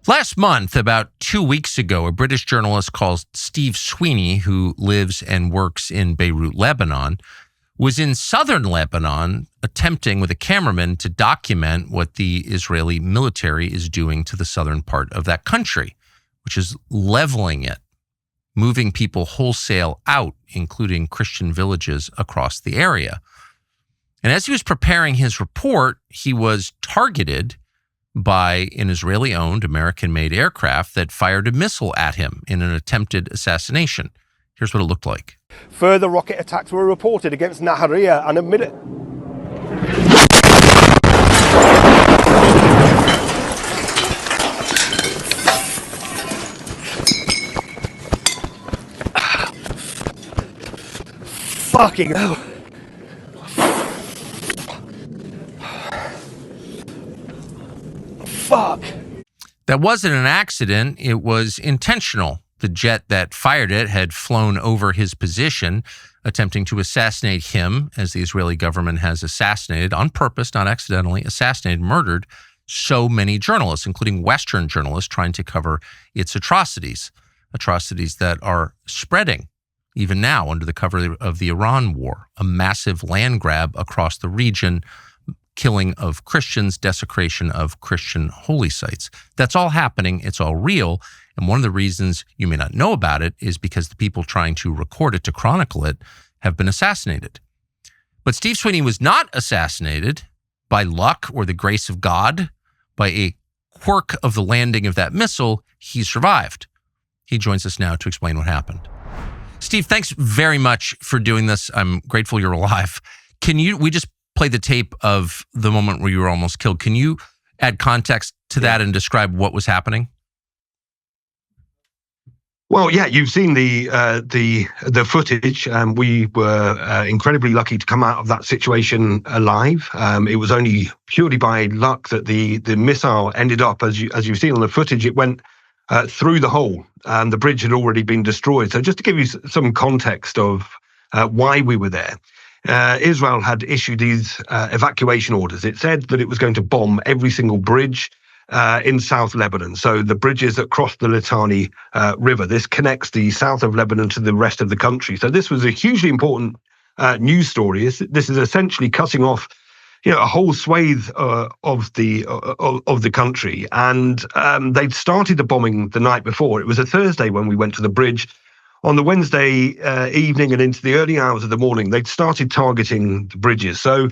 Last month, about 2 weeks ago, a British journalist called Steve Sweeney, who lives and works in Beirut, Lebanon, was in southern Lebanon attempting with a cameraman to document what the Israeli military is doing to the southern part of that country, which is leveling it, moving people wholesale out, including Christian villages across the area. And as he was preparing his report, he was targeted by an Israeli-owned, American-made aircraft that fired a missile at him in an attempted assassination. Here's what it looked like. Further rocket attacks were reported against Nahariya and admitted. Fucking hell. Fuck. That wasn't an accident. It was intentional. The jet that fired it had flown over his position, attempting to assassinate him, as the Israeli government has assassinated, on purpose, not accidentally, assassinated, murdered so many journalists, including Western journalists, trying to cover its atrocities that are spreading even now under the cover of the Iran war, a massive land grab across the region, killing of Christians, desecration of Christian holy sites. That's all happening. It's all real. And one of the reasons you may not know about it is because the people trying to record it, to chronicle it, have been assassinated. But Steve Sweeney was not assassinated by luck or the grace of God, by a quirk of the landing of that missile. He survived. He joins us now to explain what happened. Steve, thanks very much for doing this. I'm grateful you're alive. We just played the tape of the moment where you were almost killed. Can you add context to that and describe what was happening? Well, yeah, you've seen the footage. We were incredibly lucky to come out of that situation alive. It was only purely by luck that the missile ended up, as you've seen on the footage, it went through the hole, and the bridge had already been destroyed. So just to give you some context of why we were there, Israel had issued these evacuation orders. It said that it was going to bomb every single bridge in South Lebanon. So the bridges that cross the Litani River. This connects the south of Lebanon to the rest of the country. So this was a hugely important news story. This is essentially cutting off, a whole swathe of the country. And they'd started the bombing the night before. It was a Thursday when we went to the bridge. On the Wednesday evening and into the early hours of the morning, they'd started targeting the bridges. So,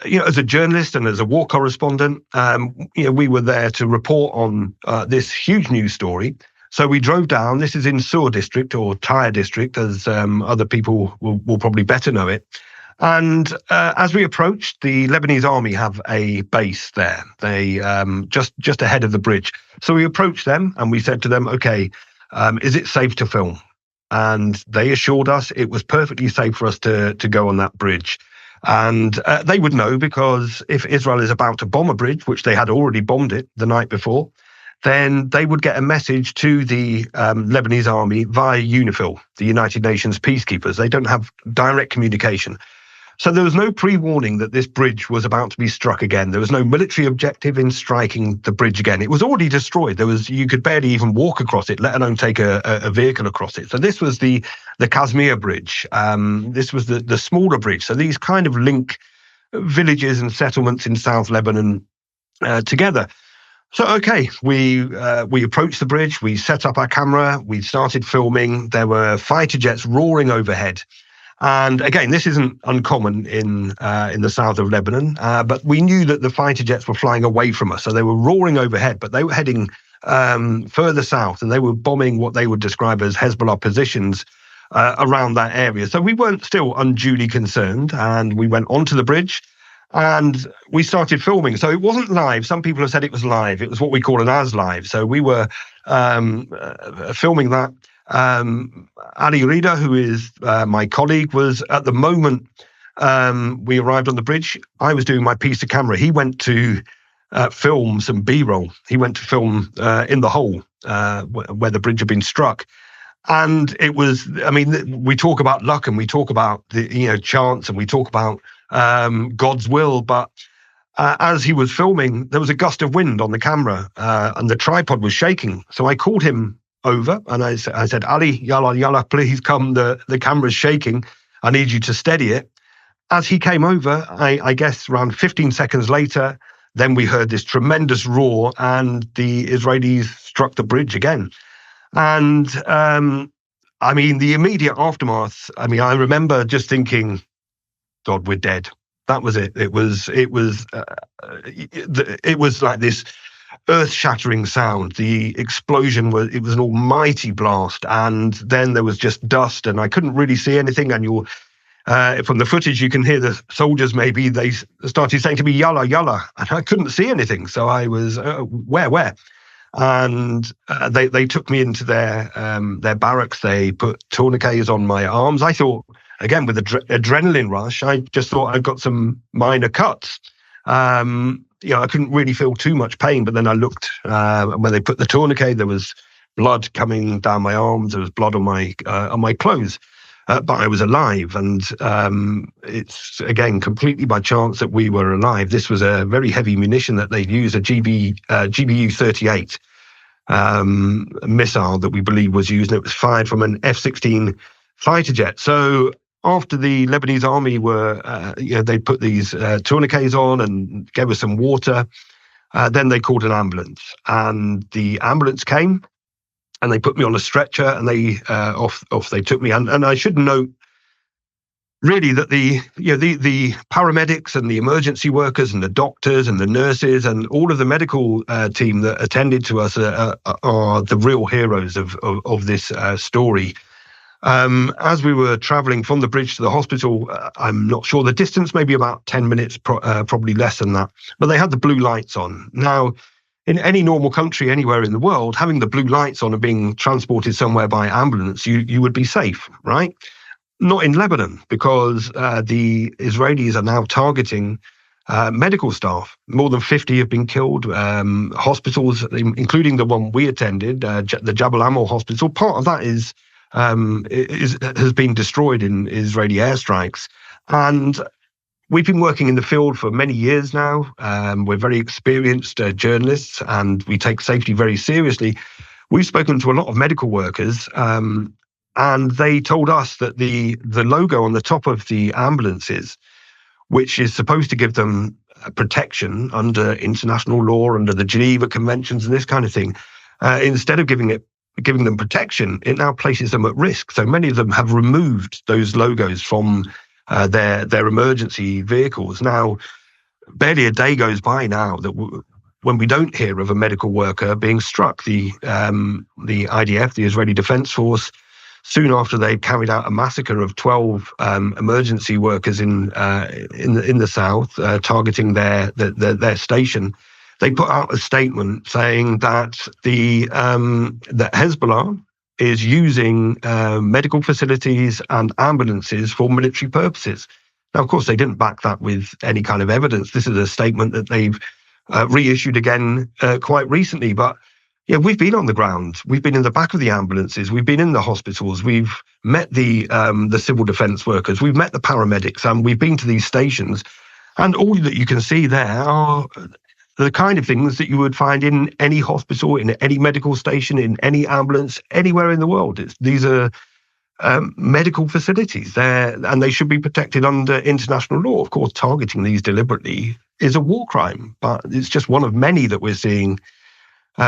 as a journalist and as a war correspondent, we were there to report on this huge news story. So we drove down. This is in Sur district, or Tyre district, as other people will probably better know it. And as we approached, the Lebanese army have a base there. They just ahead of the bridge. So we approached them and we said to them, "Okay, is it safe to film?" And they assured us it was perfectly safe for us to go on that bridge. And they would know, because if Israel is about to bomb a bridge, which they had already bombed it the night before, then they would get a message to the Lebanese army via UNIFIL, the United Nations peacekeepers. They don't have direct communication. So there was no pre-warning that this bridge was about to be struck again. There was no military objective in striking the bridge again. It was already destroyed. You could barely even walk across it, let alone take a vehicle across it. So this was the Kazmir Bridge. This was the smaller bridge. So these kind of link villages and settlements in South Lebanon together. So, okay, we approached the bridge. We set up our camera. We started filming. There were fighter jets roaring overhead. And again, this isn't uncommon in the south of Lebanon, but we knew that the fighter jets were flying away from us. So they were roaring overhead, but they were heading further south, and they were bombing what they would describe as Hezbollah positions around that area. So we weren't still unduly concerned, and we went onto the bridge and we started filming. So it wasn't live. Some people have said it was live. It was what we call an as live. So we were filming that. Ali Rida, who is my colleague, was at the moment we arrived on the bridge. I was doing my piece of camera. He went to film some B-roll. He went to film in the hole where the bridge had been struck. And it was, we talk about luck and we talk about the chance and we talk about God's will, but as he was filming, there was a gust of wind on the camera, and the tripod was shaking. So I called him over, and I said, Ali, yalla, please come. The camera's shaking. I need you to steady it. As he came over, I guess around 15 seconds later, then we heard this tremendous roar, and the Israelis struck the bridge again. And the immediate aftermath, I remember just thinking, God, we're dead. That was it. It was like this earth-shattering sound. The explosion was an almighty blast, and then there was just dust, and I couldn't really see anything. And from the footage, you can hear the soldiers. Maybe they started saying to me, "Yalla, yalla," and I couldn't see anything. So I was, where? And they took me into their barracks. They put tourniquets on my arms. I thought, again, with the adrenaline rush, I just thought I'd got some minor cuts. I couldn't really feel too much pain, but then I looked, when they put the tourniquet, there was blood coming down my arms. There was blood on my clothes, but I was alive. And it's, again, completely by chance that we were alive. This was a very heavy munition that they'd used, a GBU-38 missile that we believe was used, and it was fired from an F-16 fighter jet. So after the Lebanese army they put these tourniquets on and gave us some water, then they called an ambulance, and the ambulance came, and they put me on a stretcher, and they off they took me. And I should note, really, that the paramedics and the emergency workers and the doctors and the nurses and all of the medical team that attended to us are the real heroes of this story. As we were traveling from the bridge to the hospital, I'm not sure the distance, maybe about 10 minutes, probably less than that, but they had the blue lights on. Now, in any normal country anywhere in the world, having the blue lights on and being transported somewhere by ambulance, you would be safe, right? Not in Lebanon, because the Israelis are now targeting medical staff. More than 50 have been killed. Hospitals, including the one we attended, the Jabal Ammel hospital, part of that has been destroyed in Israeli airstrikes. And we've been working in the field for many years now. We're very experienced journalists, and we take safety very seriously. We've spoken to a lot of medical workers, and they told us that the logo on the top of the ambulances, which is supposed to give them protection under international law, under the Geneva Conventions and this kind of thing, instead of giving them protection, it now places them at risk. So many of them have removed those logos from their emergency vehicles. Now, barely a day goes by now that when we don't hear of a medical worker being struck. The IDF, the Israeli Defense Force, soon after they carried out a massacre of 12 emergency workers in the south, targeting their station, they put out a statement saying that that Hezbollah is using medical facilities and ambulances for military purposes. Now, of course, they didn't back that with any kind of evidence. This is a statement that they've reissued again quite recently. But yeah, we've been on the ground. We've been in the back of the ambulances. We've been in the hospitals. We've met the civil defense workers. We've met the paramedics, and we've been to these stations. And all that you can see there are the kind of things that you would find in any hospital, in any medical station, in any ambulance, anywhere in the world. These are medical facilities there, and they should be protected under international law. Of course, targeting these deliberately is a war crime, but it's just one of many that we're seeing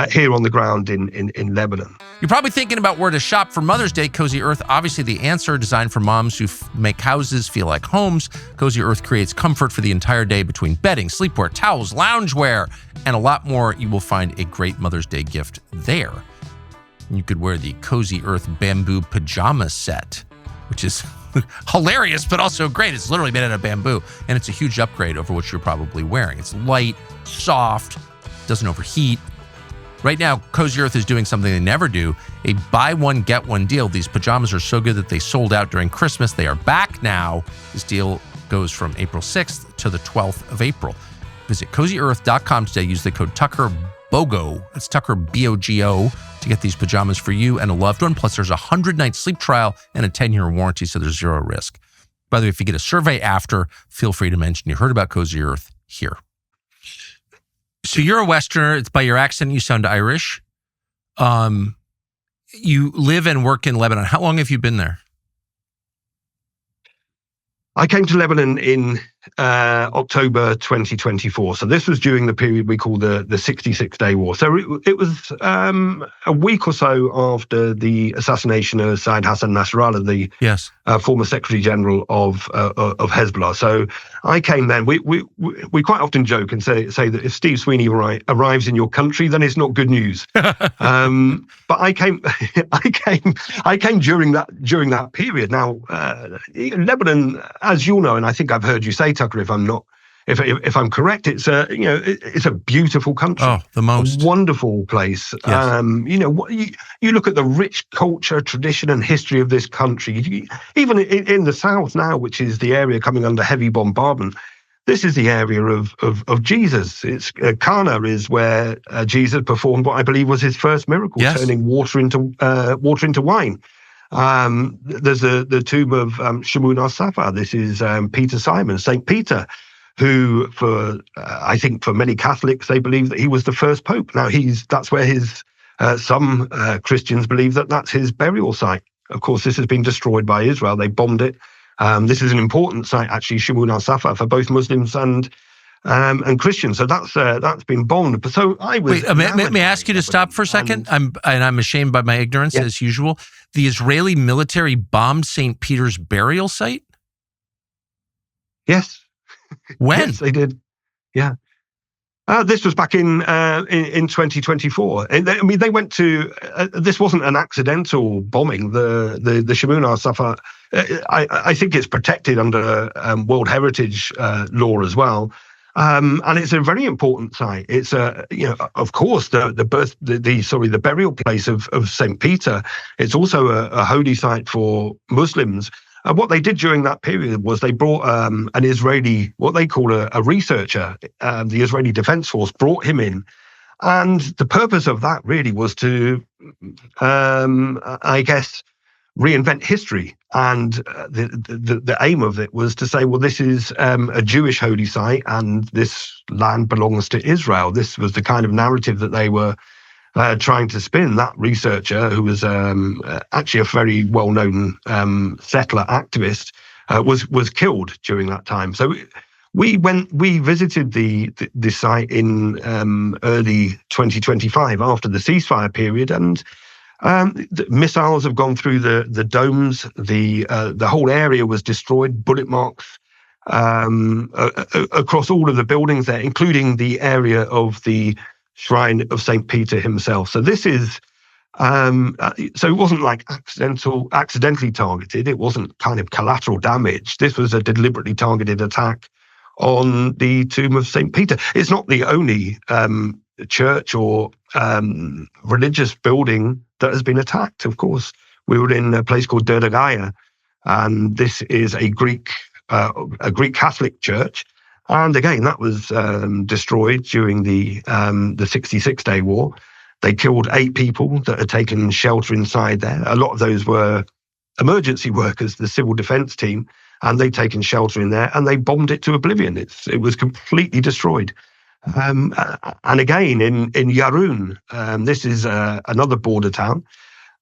here on the ground in Lebanon. You're probably thinking about where to shop for Mother's Day. Cozy Earth, obviously the answer, designed for moms who make houses feel like homes. Cozy Earth creates comfort for the entire day between bedding, sleepwear, towels, loungewear, and a lot more. You will find a great Mother's Day gift there. You could wear the Cozy Earth bamboo pajama set, which is hilarious, but also great. It's literally made out of bamboo, and it's a huge upgrade over what you're probably wearing. It's light, soft, doesn't overheat. Right now, Cozy Earth is doing something they never do, a buy one, get one deal. These pajamas are so good that they sold out during Christmas. They are back now. This deal goes from April 6th to the 12th of April. Visit CozyEarth.com today. Use the code TuckerBOGO. It's Tucker, B-O-G-O, to get these pajamas for you and a loved one. Plus, there's a 100-night sleep trial and a 10-year warranty, so there's zero risk. By the way, if you get a survey after, feel free to mention you heard about Cozy Earth here. So you're a Westerner. It's by your accent, you sound Irish. You live and work in Lebanon. How long have you been there? I came to Lebanon in October 2024. So this was during the period we call the 66-day war. So it was a week or so after the assassination of Said Hassan Nasrallah, the former Secretary General of Hezbollah. So I came then. We quite often joke and say that if Steve Sweeney arrives in your country, then it's not good news. But I came during that period. Now, Lebanon, as you'll know, and I think I've heard you say, Tucker, if I'm correct, it's a beautiful country. Oh, the most. A wonderful place. Yes. You look at the rich culture, tradition, and history of this country. Even in the south now, which is the area coming under heavy bombardment, this is the area of Jesus. It's Cana is where Jesus performed what I believe was his first miracle, turning water into wine. There's the tomb of Shimon al-Safa. This is Peter Simon, St. Peter, who, I think for many Catholics, they believe that he was the first pope. Now that's where some Christians believe that that's his burial site. Of course, this has been destroyed by Israel. They bombed it. This is an important site, actually, Shimon al-Safa, for both Muslims and Christians. So that's been bombed. So I was. Wait, may I ask you to stop for a second? I'm ashamed by my ignorance, as usual. The Israeli military bombed St. Peter's burial site? Yes. When? Yes, they did. Yeah. This was back in 2024. They went to. This wasn't an accidental bombing. The Shimon al-Safa. I think it's protected under World Heritage law as well. And it's a very important site. It's of course, the burial place of St. Peter. It's also a holy site for Muslims. What they did during that period was they brought an Israeli, what they call a researcher. The Israeli Defense Force brought him in, and the purpose of that really was to, I guess, reinvent history. And the aim of it was to say, well, this is a Jewish holy site and this land belongs to Israel. This was the kind of narrative that they were trying to spin. That researcher, who was actually a very well-known settler activist, was killed during that time. So we visited the site in early 2025 after the ceasefire period, and the missiles have gone through the domes. The whole area was destroyed. Bullet marks across all of the buildings there, including the area of the shrine of St. Peter himself. So this is so it wasn't like accidentally targeted. It wasn't kind of collateral damage. This was a deliberately targeted attack on the tomb of St. Peter. It's not the only church or religious building that has been attacked. Of course, we were in a place called Derdagaya, and this is a Greek Catholic church. And again, that was destroyed during the 66-day war. They killed 8 people that had taken shelter inside there. A lot of those were emergency workers, the civil defense team, and they'd taken shelter in there, and they bombed it to oblivion. It was completely destroyed. And again, in Yarun, this is another border town,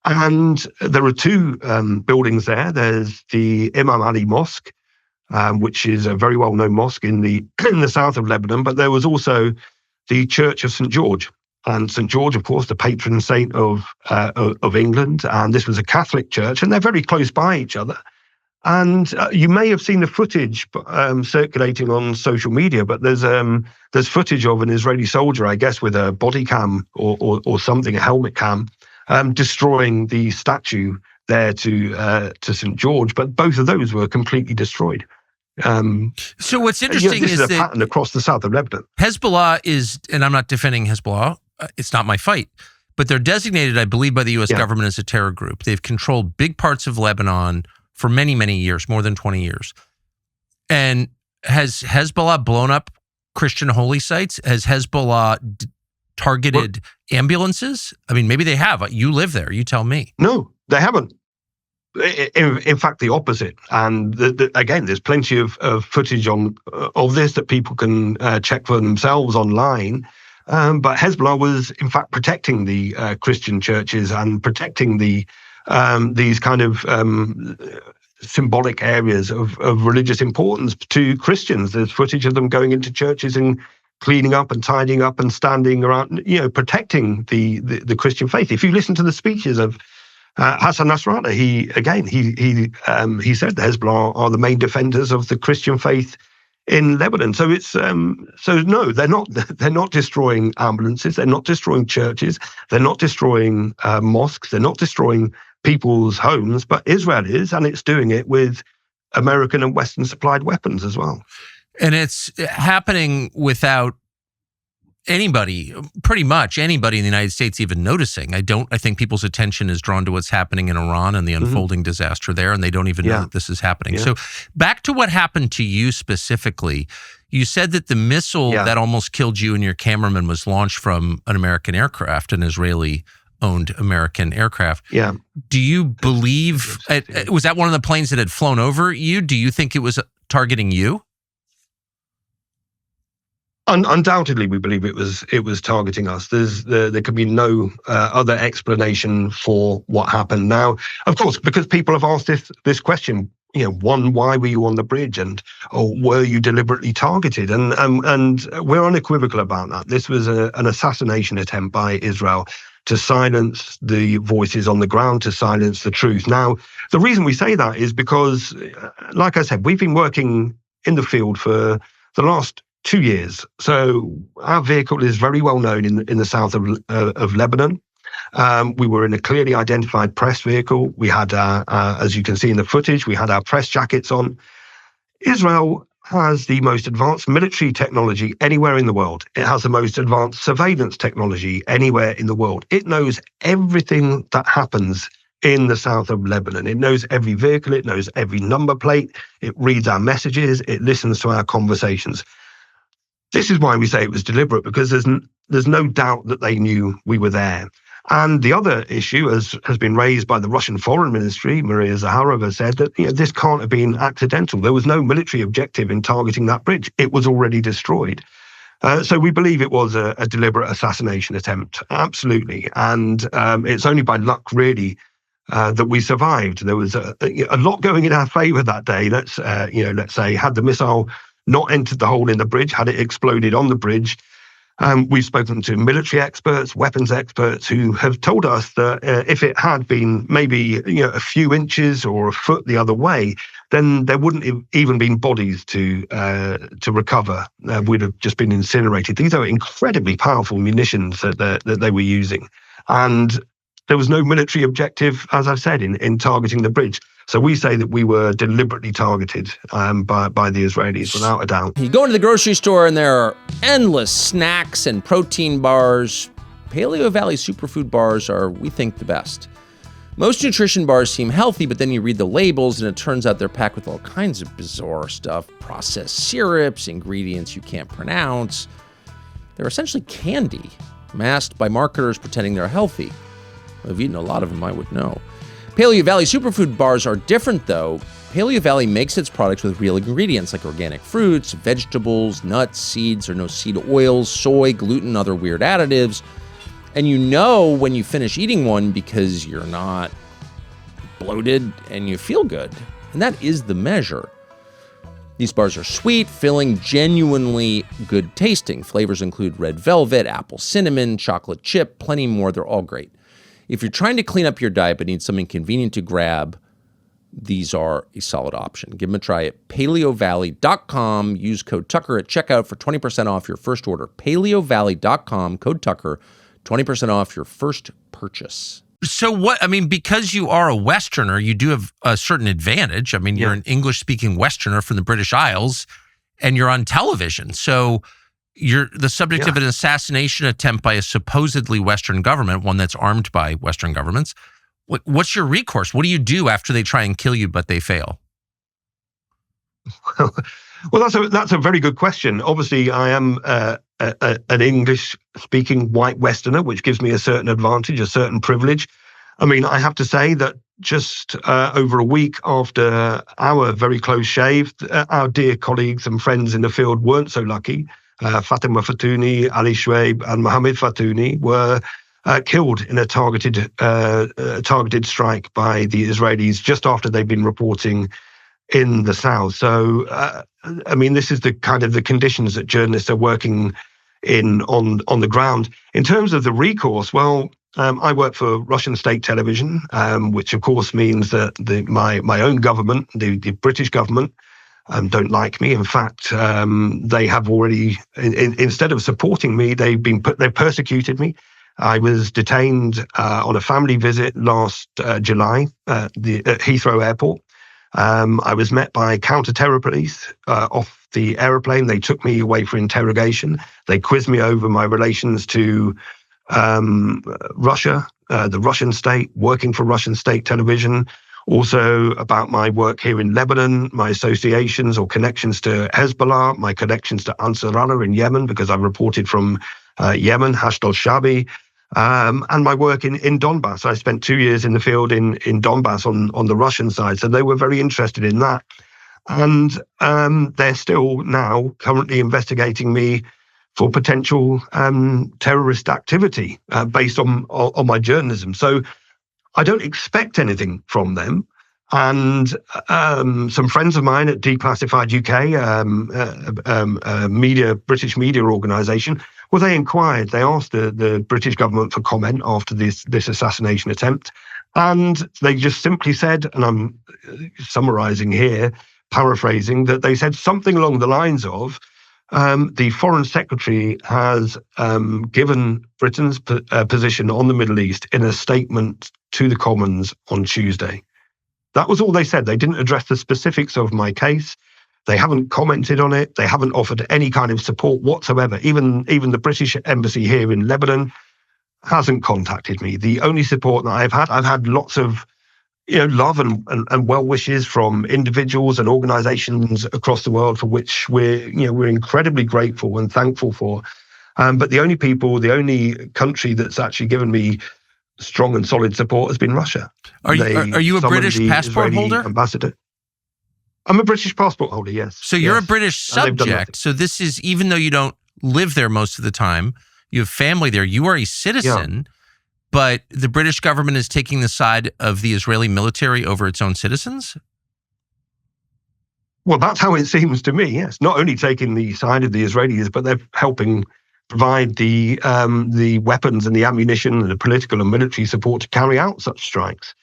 and there are 2 buildings there. There's the Imam Ali Mosque, which is a very well-known mosque in the south of Lebanon, but there was also the Church of St. George. And St. George, of course, the patron saint of England, and this was a Catholic church, and they're very close by each other. And you may have seen the footage circulating on social media, but there's footage of an Israeli soldier, I guess, with a body cam or something, a helmet cam, destroying the statue there to St. George. But both of those were completely destroyed. So what's interesting this is a that pattern across the south of Lebanon. Hezbollah is, and I'm not defending Hezbollah, it's not my fight, but they're designated, I believe, by the U.S. government as a terror group. They've controlled big parts of Lebanon for many, many years, more than 20 years. And has Hezbollah blown up Christian holy sites? Has Hezbollah targeted ambulances? I mean, maybe they have. You live there. You tell me. No, they haven't. In fact, the opposite. And again, there's plenty of footage of this that people can check for themselves online. But Hezbollah was, in fact, protecting the Christian churches and protecting these kind of symbolic areas of religious importance to Christians. There's footage of them going into churches and cleaning up and tidying up and standing around, protecting the Christian faith. If you listen to the speeches of Hassan Nasrallah, he said the Hezbollah are the main defenders of the Christian faith in Lebanon. So it's no, they're not destroying ambulances, they're not destroying churches, they're not destroying mosques, they're not destroying people's homes, but Israel is, and it's doing it with American and Western supplied weapons as well. And it's happening without pretty much anybody in the United States even noticing. I think people's attention is drawn to what's happening in Iran and the unfolding disaster there, and they don't even know that this is happening. So back to what happened to you specifically. You said that the missile that almost killed you and your cameraman was launched from an American aircraft, an Israeli-owned American aircraft. Yeah. Do you believe, was that one of the planes that had flown over you? Do you think it was targeting you? Undoubtedly, we believe it was targeting us. There could be no other explanation for what happened. Now, of course, because people have asked this question, one, why were you on the bridge, or were you deliberately targeted? And we're unequivocal about that. This was an assassination attempt by Israel to silence the voices on the ground, to silence the truth. Now, the reason we say that is because, like I said, we've been working in the field for the last 2 years. So our vehicle is very well known in the south of Lebanon. We were in a clearly identified press vehicle. We had, as you can see in the footage, we had our press jackets on. Israel has the most advanced military technology anywhere in the world. It has the most advanced surveillance technology anywhere in the world. It knows everything that happens in the south of Lebanon. It knows every vehicle. It knows every number plate. It reads our messages. It listens to our conversations. This is why we say it was deliberate, because there's no doubt that they knew we were there. And the other issue has been raised by the Russian Foreign Ministry. Maria Zakharova said that this can't have been accidental. There was no military objective in targeting that bridge. It was already destroyed. So we believe it was a deliberate assassination attempt, absolutely. And it's only by luck, really, that we survived. There was a lot going in our favour that day. Let's say, had the missile not entered the hole in the bridge, had it exploded on the bridge. We've spoken to military experts, weapons experts, who have told us that if it had been maybe a few inches or a foot the other way, then there wouldn't have even been bodies to recover. We'd have just been incinerated. These are incredibly powerful munitions that they were using, and there was no military objective, as I've said, in targeting the bridge. So we say that we were deliberately targeted by the Israelis, without a doubt. You go into the grocery store and there are endless snacks and protein bars. Paleo Valley superfood bars are, we think, the best. Most nutrition bars seem healthy, but then you read the labels and it turns out they're packed with all kinds of bizarre stuff, processed syrups, ingredients you can't pronounce. They're essentially candy, masked by marketers pretending they're healthy. I've eaten a lot of them, I would know. Paleo Valley superfood bars are different, though. Paleo Valley makes its products with real ingredients like organic fruits, vegetables, nuts, seeds, or no seed oils, soy, gluten, other weird additives. And you know when you finish eating one because you're not bloated and you feel good. And that is the measure. These bars are sweet, filling, genuinely good tasting. Flavors include red velvet, apple cinnamon, chocolate chip, plenty more. They're all great. If you're trying to clean up your diet but need something convenient to grab, these are a solid option. Give them a try at paleovalley.com. Use code Tucker at checkout for 20% off your first order. paleovalley.com, code Tucker, 20% off your first purchase. So because you are a Westerner, you do have a certain advantage. You're an English-speaking Westerner from the British Isles, and you're on television. So you're the subject of an assassination attempt by a supposedly Western government, one that's armed by Western governments. What's your recourse? What do you do after they try and kill you, but they fail? Well, that's a very good question. Obviously, I am an English-speaking white Westerner, which gives me a certain advantage, a certain privilege. I have to say that just over a week after our very close shave, our dear colleagues and friends in the field weren't so lucky. Fatima Fatouni, Ali Shwaib, and Mohammed Fatouni were killed in a targeted strike by the Israelis just after they'd been reporting in the south. So, I mean, this is the kind of the conditions that journalists are working in on the ground. In terms of the recourse, well, I work for Russian state television, which of course means that my own government, the British government, don't like me. In fact, they have already, instead of supporting me, they've persecuted me. I was detained on a family visit last July at Heathrow Airport. I was met by counter-terror police off the aeroplane. They took me away for interrogation. They quizzed me over my relations to Russia, the Russian state, working for Russian state television, also about my work here in Lebanon, my associations or connections to Hezbollah, my connections to Ansar Allah in Yemen, because I reported from Yemen, Hashd al-Shabi, and my work in Donbass. I spent 2 years in the field in Donbass on the Russian side, so they were very interested in that. And they're still now currently investigating me for potential terrorist activity based on my journalism. So I don't expect anything from them. And some friends of mine at Declassified UK, British media organisation, well, they inquired. They asked the British government for comment after this assassination attempt, and they just simply said, and I'm summarising here, paraphrasing, that they said something along the lines of, the Foreign Secretary has given Britain's position on the Middle East in a statement to the Commons on Tuesday. That was all they said. They didn't address the specifics of my case. They haven't commented on it. They haven't offered any kind of support whatsoever. Even the British embassy here in Lebanon hasn't contacted me. The only support that I've had lots of love and well wishes from individuals and organisations across the world, for which we're incredibly grateful and thankful for. But the only country that's actually given me strong and solid support has been Russia. Are you a British passport holder? Ambassador. I'm a British passport holder, yes. So you're a British subject. So this is, even though you don't live there most of the time, you have family there, you are a citizen, but the British government is taking the side of the Israeli military over its own citizens? Well, that's how it seems to me, yes. Not only taking the side of the Israelis, but they're helping provide the weapons and the ammunition and the political and military support to carry out such strikes.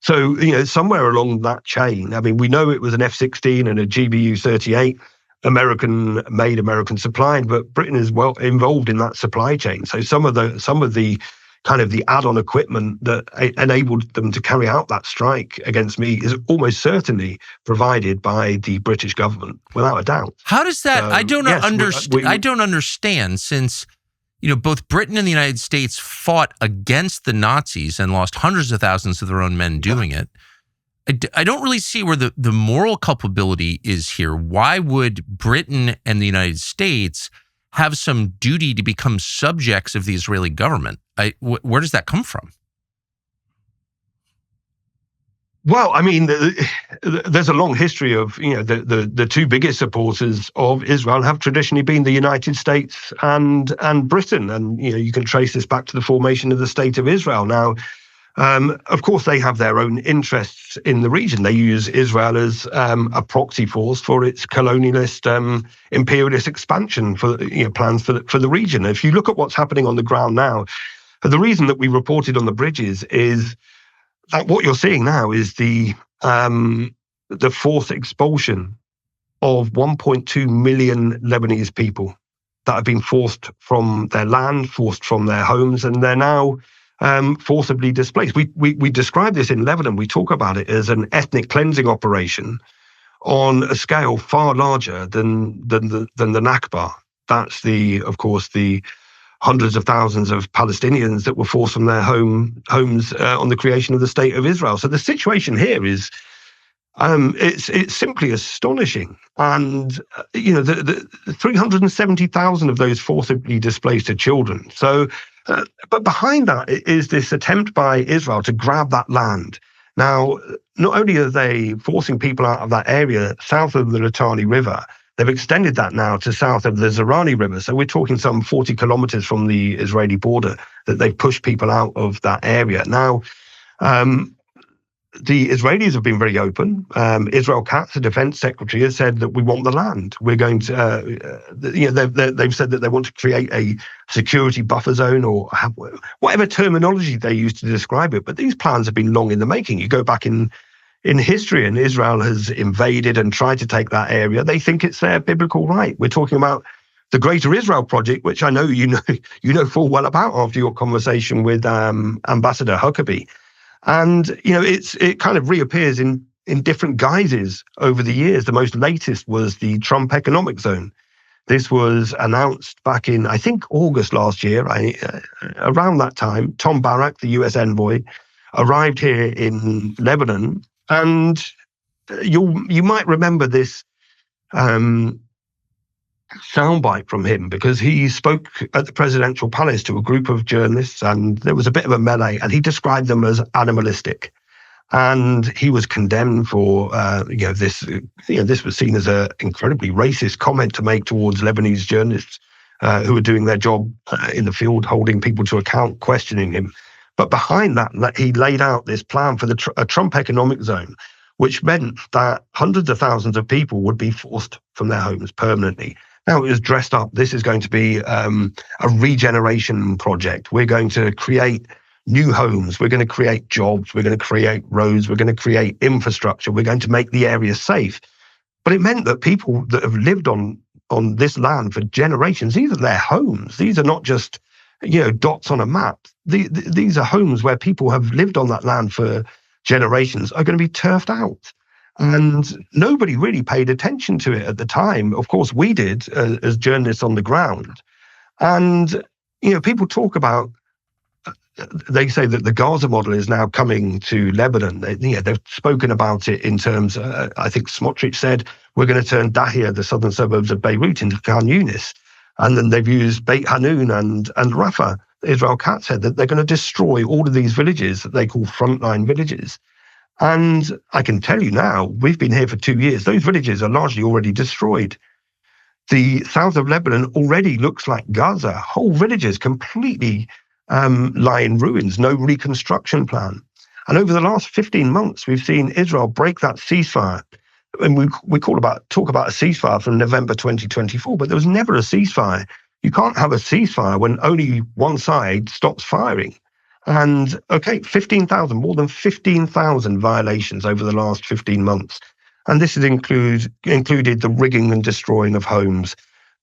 So, somewhere along that chain, I mean, we know it was an F-16 and a GBU-38, American-made, American supplied, but Britain is well involved in that supply chain. So some of the kind of the add-on equipment that enabled them to carry out that strike against me is almost certainly provided by the British government, without a doubt. How does that? I don't understand, since both Britain and the United States fought against the Nazis and lost hundreds of thousands of their own men doing it. I don't really see where the moral culpability is here. Why would Britain and the United States have some duty to become subjects of the Israeli government? Where does that come from? Well, I mean, there's a long history of, the two biggest supporters of Israel have traditionally been the United States and Britain. And, you can trace this back to the formation of the State of Israel. Now, of course, they have their own interests in the region. They use Israel as a proxy force for its colonialist, imperialist expansion for plans for the region. If you look at what's happening on the ground now, the reason that we reported on the bridges is that what you're seeing now is the forced expulsion of 1.2 million Lebanese people that have been forced from their land, forced from their homes, and they're now forcibly displaced. We describe this in Lebanon. We talk about it as an ethnic cleansing operation on a scale far larger than the Nakba. That's of course, the hundreds of thousands of Palestinians that were forced from their homes on the creation of the State of Israel. So the situation here is it's simply astonishing. And the 370,000 of those forcibly displaced are children. So, but behind that is this attempt by Israel to grab that land. Now, not only are they forcing people out of that area south of the Litani River, They've extended that now to south of the Zerani River. So we're talking some 40 kilometers from the Israeli border that they've pushed people out of that area. Now, the Israelis have been very open. Israel Katz, the defense secretary, has said that we want the land. We're going to, they've said that they want to create a security buffer zone or whatever terminology they use to describe it. But these plans have been long in the making. You go back in history, and Israel has invaded and tried to take that area. They think it's their biblical right. We're talking about the Greater Israel Project, which I know you know full well about after your conversation with Ambassador Huckabee. And it kind of reappears in different guises over the years. The most latest was the Trump Economic Zone. This was announced back in, I think, August last year. Around that time, Tom Barak, the U.S. envoy, arrived here in Lebanon. And you might remember this soundbite from him, because he spoke at the presidential palace to a group of journalists, and there was a bit of a melee, and he described them as animalistic. And he was condemned for this. This was seen as an incredibly racist comment to make towards Lebanese journalists who were doing their job in the field, holding people to account, questioning him. But behind that, he laid out this plan for a Trump economic zone, which meant that hundreds of thousands of people would be forced from their homes permanently. Now, it was dressed up. This is going to be a regeneration project. We're going to create new homes. We're going to create jobs. We're going to create roads. We're going to create infrastructure. We're going to make the area safe. But it meant that people that have lived on this land for generations, these are their homes. These are not just dots on a map. These are homes where people have lived on that land for generations, are going to be turfed out. And nobody really paid attention to it at the time. Of course, we did as journalists on the ground. And, people talk about, they say that the Gaza model is now coming to Lebanon. They've spoken about it in terms, I think Smotrich said, we're going to turn Dahia, the southern suburbs of Beirut, into Khan Yunis. And then they've used Beit Hanun and Rafah. Israel Katz said that they're going to destroy all of these villages that they call frontline villages. And I can tell you now, we've been here for 2 years. Those villages are largely already destroyed. The south of Lebanon already looks like Gaza. Whole villages completely lie in ruins, no reconstruction plan. And over the last 15 months, we've seen Israel break that ceasefire. And we talk about a ceasefire from November 2024, but there was never a ceasefire. You can't have a ceasefire when only one side stops firing. And more than 15,000 violations over the last 15 months. And this has included the rigging and destroying of homes,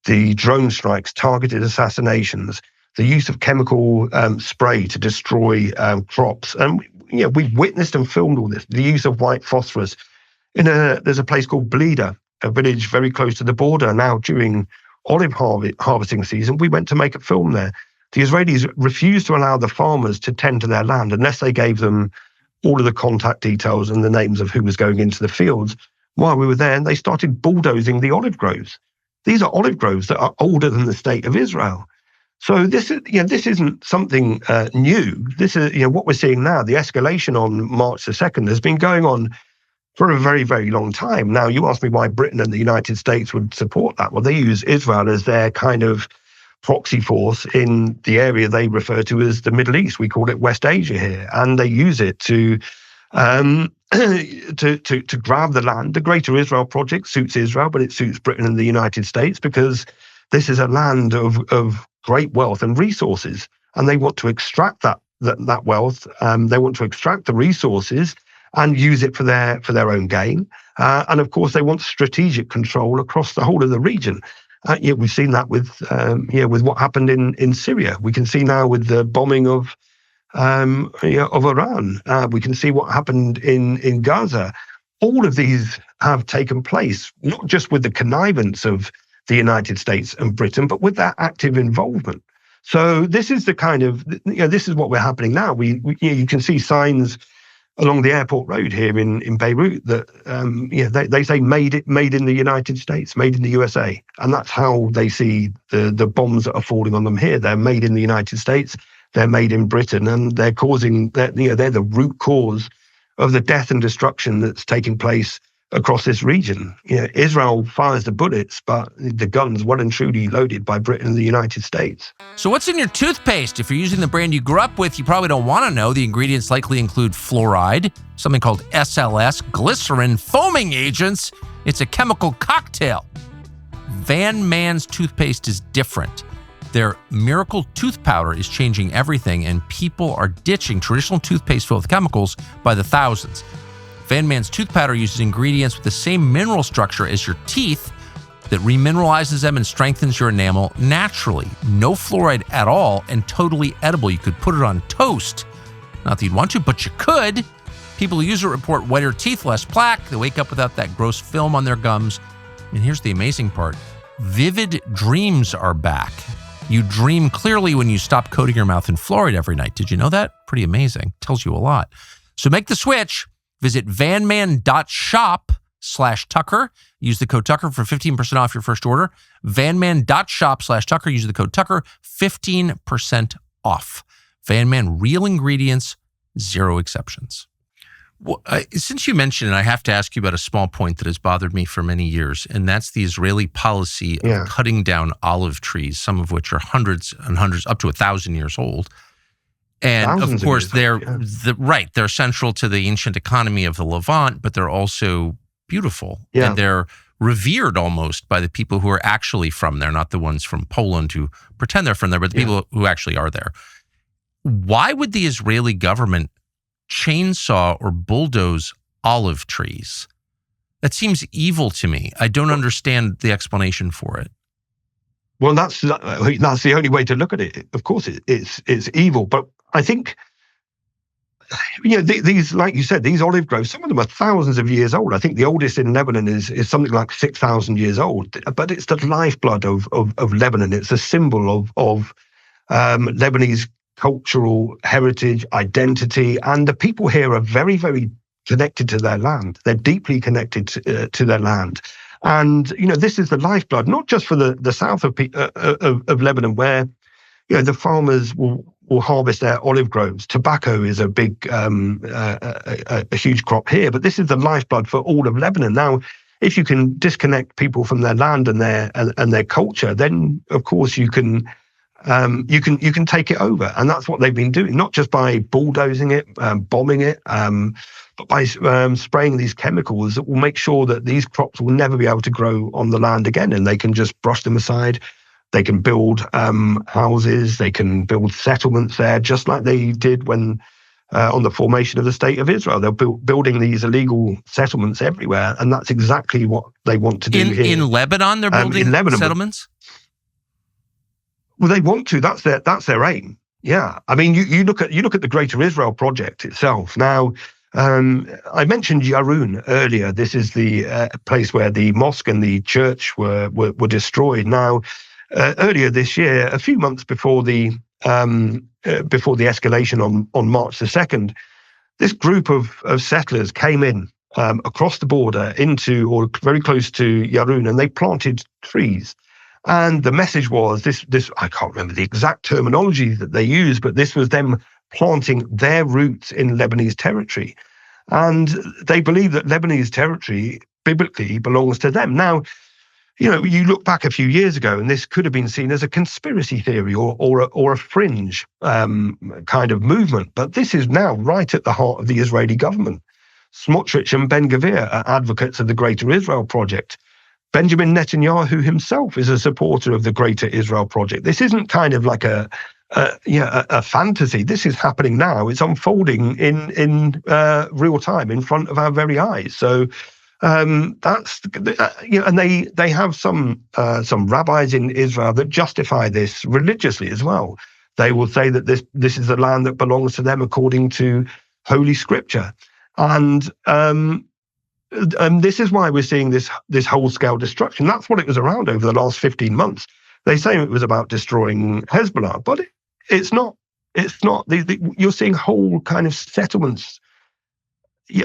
the drone strikes, targeted assassinations, the use of chemical spray to destroy crops. And we've witnessed and filmed all this, the use of white phosphorus. There's a place called Blida, a village very close to the border. Now, during olive harvesting season, we went to make a film there. The Israelis refused to allow the farmers to tend to their land unless they gave them all of the contact details and the names of who was going into the fields while we were there, and they started bulldozing the olive groves. These are olive groves that are older than the state of Israel. So this isn't something new. This is what we're seeing now. The escalation on March the 2nd has been going on for a very, very long time. Now, you asked me why Britain and the United States would support that. Well, they use Israel as their kind of proxy force in the area they refer to as the Middle East. We call it West Asia here, and they use it to grab the land. The Greater Israel Project suits Israel, but it suits Britain and the United States because this is a land of great wealth and resources, and they want to extract that wealth. They want to extract the resources and use it for their own gain. And of course, they want strategic control across the whole of the region. We've seen that with what happened in Syria. We can see now with the bombing of Iran. We can see what happened in Gaza. All of these have taken place, not just with the connivance of the United States and Britain, but with their active involvement. So this is the kind of, this is what we're happening now. You can see signs along the airport road here in Beirut that they say made in the United States, made in the USA, and that's how they see the bombs that are falling on them here. They're made in the United States, they're made in Britain, and they're causing they're the root cause of the death and destruction that's taking place across this region. Israel fires the bullets, but the guns well and truly loaded by Britain and the United States. So what's in your toothpaste? If you're using the brand you grew up with, you probably don't want to know. The ingredients likely include fluoride, something called SLS, glycerin, foaming agents. It's a chemical cocktail. Van Man's toothpaste is different. Their miracle tooth powder is changing everything, and people are ditching traditional toothpaste filled with chemicals by the thousands. Van Man's tooth powder uses ingredients with the same mineral structure as your teeth that remineralizes them and strengthens your enamel naturally. No fluoride at all and totally edible. You could put it on toast. Not that you'd want to, but you could. People who use it report whiter teeth, less plaque. They wake up without that gross film on their gums. And here's the amazing part. Vivid dreams are back. You dream clearly when you stop coating your mouth in fluoride every night. Did you know that? Pretty amazing. Tells you a lot. So make the switch. Visit vanman.shop/Tucker. Use the code Tucker for 15% off your first order. vanman.shop/Tucker. Use the code Tucker, 15% off. Van Man, real ingredients, zero exceptions. Well, since you mentioned it, I have to ask you about a small point that has bothered me for many years, and that's the Israeli policy of cutting down olive trees, some of which are hundreds and hundreds, up to 1,000 years old. And Thousands of course, they're they're central to the ancient economy of the Levant, but they're also beautiful. Yeah. And they're revered almost by the people who are actually from there, not the ones from Poland who pretend they're from there, but the people who actually are there. Why would the Israeli government chainsaw or bulldoze olive trees? That seems evil to me. I don't understand the explanation for it. Well, that's the only way to look at it. Of course, it's evil, but I think these, like you said, these olive groves, some of them are thousands of years old. I think the oldest in Lebanon is something like 6,000 years old. But it's the lifeblood of Lebanon. It's a symbol of Lebanese cultural heritage, identity, and the people here are very, very connected to their land. They're deeply connected to their land. And, this is the lifeblood, not just for the south of Lebanon, where, the farmers will harvest their olive groves. Tobacco is a big, a huge crop here, but this is the lifeblood for all of Lebanon. Now, if you can disconnect people from their land and their culture, then of course you can take it over. And that's what they've been doing, not just by bulldozing it, bombing it, but by spraying these chemicals that will make sure that these crops will never be able to grow on the land again, and they can just brush them aside. They can build houses, they can build settlements there, just like they did when on the formation of the State of Israel. They're building these illegal settlements everywhere, and that's exactly what they want to do here. In Lebanon, they're building settlements? Well, they want to. That's their aim. Yeah, I mean, you look at the Greater Israel Project itself. Now, I mentioned Yaroun earlier. This is the place where the mosque and the church were destroyed. Now, earlier this year, a few months before the escalation on March the 2nd, this group of settlers came in across the border into, or very close to Yaroun, and they planted trees. And the message was this, I can't remember the exact terminology that they used, but this was them planting their roots in Lebanese territory. And they believe that Lebanese territory biblically belongs to them. Now, you look back a few years ago, and this could have been seen as a conspiracy theory or a fringe kind of movement. But this is now right at the heart of the Israeli government. Smotrich and Ben-Gvir are advocates of the Greater Israel Project. Benjamin Netanyahu himself is a supporter of the Greater Israel Project. This isn't kind of like a fantasy. This is happening now. It's unfolding in real time in front of our very eyes. So that's and they have some rabbis in Israel that justify this religiously as well. They will say that this is the land that belongs to them according to Holy Scripture, and this is why we're seeing this whole-scale destruction. That's what it was around over the last 15 months. They say it was about destroying Hezbollah, but it's not. It's not. You're seeing whole kind of settlements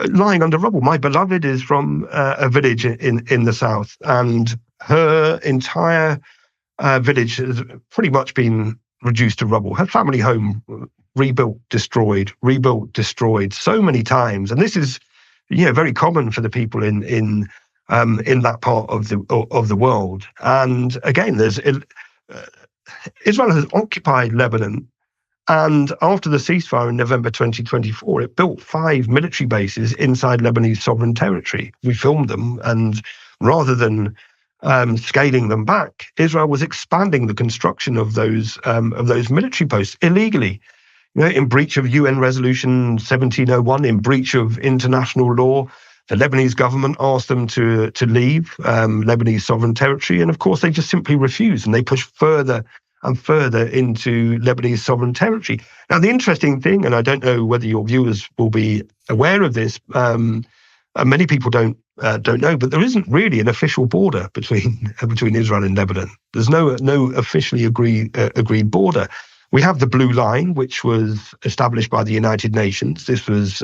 lying under rubble. My beloved is from a village in the south, and her entire village has pretty much been reduced to rubble. Her family home rebuilt, destroyed so many times. And this is very common for the people in that part of the world. And again, Israel has occupied Lebanon, and after the ceasefire in November 2024, it built 5 military bases inside Lebanese sovereign territory. We filmed them, and rather than scaling them back, Israel was expanding the construction of those military posts illegally, in breach of UN Resolution 1701, in breach of international law. The Lebanese government asked them to leave Lebanese sovereign territory, and of course they just simply refused, and they pushed further and further into Lebanese sovereign territory. Now, the interesting thing, and I don't know whether your viewers will be aware of this, many people don't know, but there isn't really an official border between Israel and Lebanon. There's no officially agreed border. We have the Blue Line, which was established by the United Nations. This was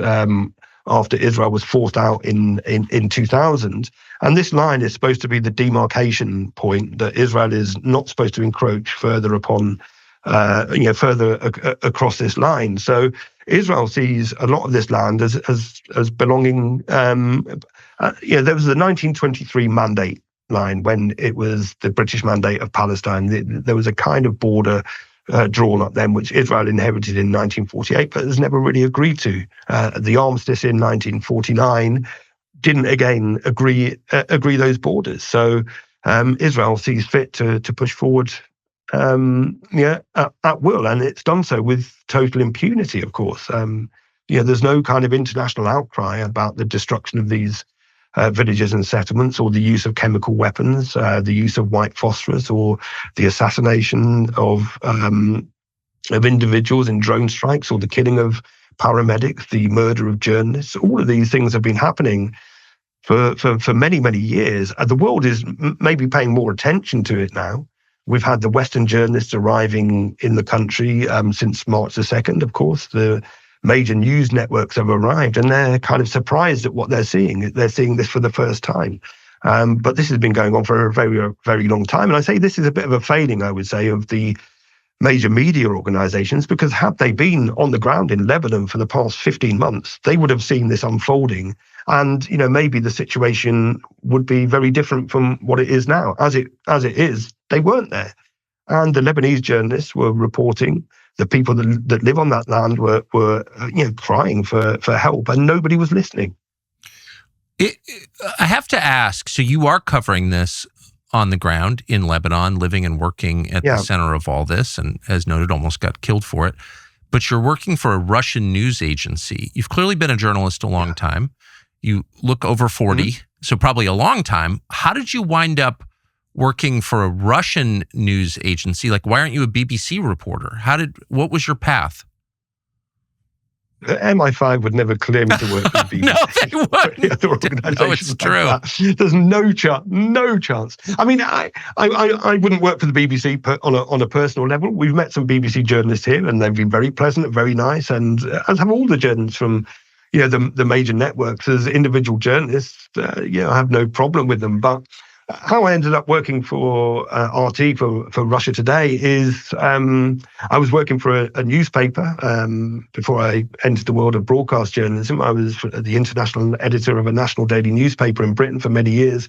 after Israel was forced out in 2000. And this line is supposed to be the demarcation point, that Israel is not supposed to encroach further upon, further across this line. So Israel sees a lot of this land as belonging. There was the 1923 mandate line when it was the British mandate of Palestine. There was a kind of border drawn up then, which Israel inherited in 1948, but has never really agreed to. The armistice in 1949 didn't again agree those borders. So Israel sees fit to push forward at will, and it's done so with total impunity, of course. There's no kind of international outcry about the destruction of these villages and settlements, or the use of chemical weapons, the use of white phosphorus, or the assassination of individuals in drone strikes, or the killing of paramedics, the murder of journalists. All of these things have been happening for many, many years. The world is maybe paying more attention to it now. We've had the Western journalists arriving in the country since March the 2nd, of course. The major news networks have arrived, and they're kind of surprised at what they're seeing. They're seeing this for the first time. But this has been going on for a very, very long time. And I say this is a bit of a failing, I would say, of the major media organizations, because had they been on the ground in Lebanon for the past 15 months, they would have seen this unfolding. And, maybe the situation would be very different from what it is now. As it is, they weren't there. And the Lebanese journalists were reporting. The people that live on that land were crying for help, and nobody was listening. I have to ask, so you are covering this on the ground in Lebanon, living and working at the center of all this, and as noted, almost got killed for it. But you're working for a Russian news agency. You've clearly been a journalist a long time. You look over 40, so probably a long time. How did you wind up working for a Russian news agency? Like, why aren't you a BBC reporter? What was your path? MI5 would never clear me to work for the BBC. No, they wouldn't. No, it's true. There's no chance. I mean, I wouldn't work for the BBC on a personal level. We've met some BBC journalists here, and they've been very pleasant and very nice, and as have all the journalists from the major networks. As individual journalists, I have no problem with them. But how I ended up working for RT for Russia Today is I was working for a newspaper before I entered the world of broadcast journalism. I was the international editor of a national daily newspaper in Britain for many years.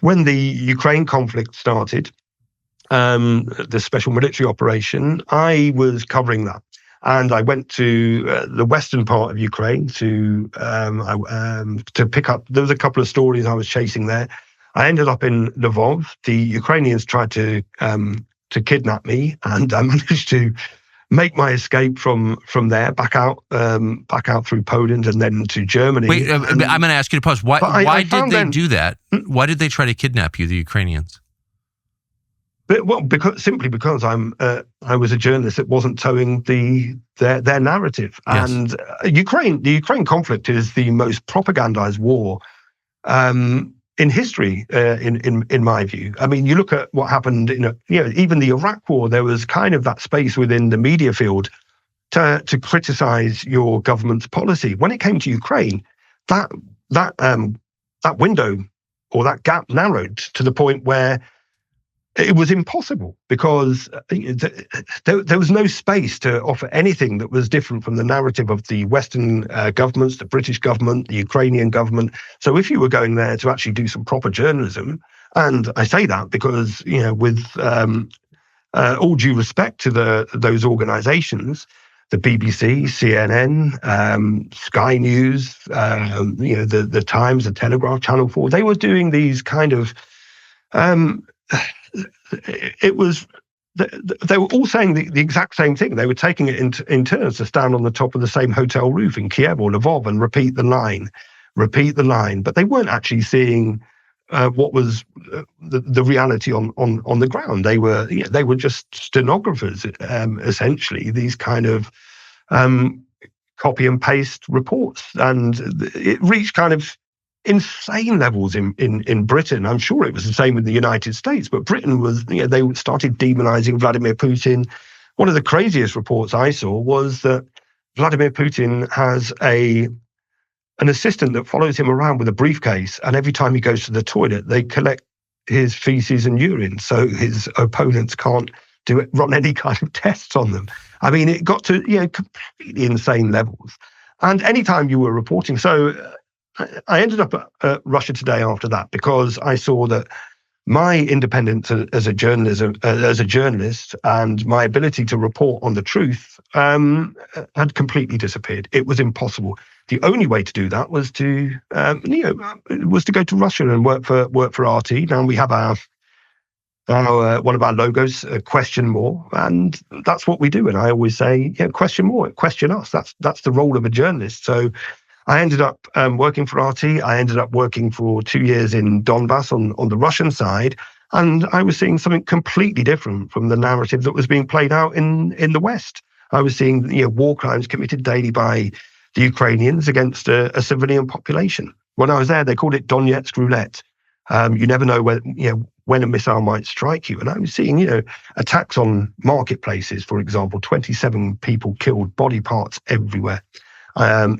When the Ukraine conflict started, the special military operation, I was covering that. And I went to the western part of Ukraine to pick up. There was a couple of stories I was chasing there. I ended up in Lvov. The Ukrainians tried to kidnap me, and I managed to make my escape from there back out through Poland and then to Germany. Wait, I'm going to ask you to pause. Why did they do that? Why did they try to kidnap you, the Ukrainians? Simply because I was a journalist that wasn't towing their narrative. Yes. And the Ukraine conflict is the most propagandized war in history, in my view. I mean, you look at what happened even the Iraq War. There was kind of that space within the media field to criticize your government's policy. When it came to Ukraine, that window or that gap narrowed to the point where it was impossible because there was no space to offer anything that was different from the narrative of the Western governments, the British government, the Ukrainian government. So if you were going there to actually do some proper journalism, and I say that because, with all due respect to those organizations, the BBC, CNN, Sky News, the Times, the Telegraph, Channel 4, they were doing these kind of... It was, they were all saying the exact same thing. They were taking it in turns to stand on the top of the same hotel roof in Kiev or Lvov and repeat the line. But they weren't actually seeing what was the reality on the ground. They were just stenographers, essentially, these kind of copy and paste reports. And it reached kind of insane levels in Britain. I'm sure it was the same in the United States, but Britain was, they started demonizing Vladimir Putin. One of the craziest reports I saw was that Vladimir Putin has an assistant that follows him around with a briefcase, and every time he goes to the toilet, they collect his feces and urine, so his opponents can't run any kind of tests on them. I mean, it got to completely insane levels. And anytime you were reporting, so I ended up at Russia Today after that because I saw that my independence as a journalist and my ability to report on the truth had completely disappeared. It was impossible. The only way to do that was to go to Russia and work for RT. Now we have our one of our logos, question more, and that's what we do. And I always say, question more, question us. That's the role of a journalist. So I ended up working for RT. I ended up working for 2 years in Donbass on the Russian side, and I was seeing something completely different from the narrative that was being played out in the West. I was seeing war crimes committed daily by the Ukrainians against a civilian population. When I was there, they called it Donetsk roulette. You never know when a missile might strike you. And I was seeing attacks on marketplaces, for example, 27 people killed, body parts everywhere.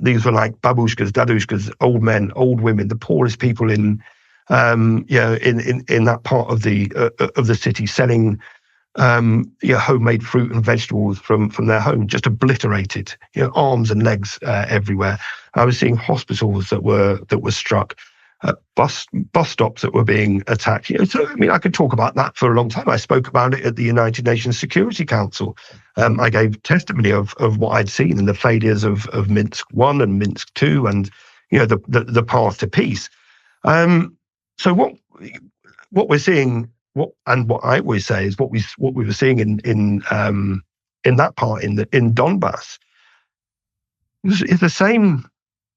These were like babushkas, dadushkas, old men, old women, the poorest people in that part of the city, selling homemade fruit and vegetables from their home, just obliterated, arms and legs everywhere. I was seeing hospitals that were struck, bus stops that were being attacked. So I mean, I could talk about that for a long time. I spoke about it at the United Nations Security Council. I gave testimony of what I'd seen and the failures of Minsk I and Minsk II, and the path to peace. So what we're seeing, what I always say is what we were seeing in that part in Donbass is the same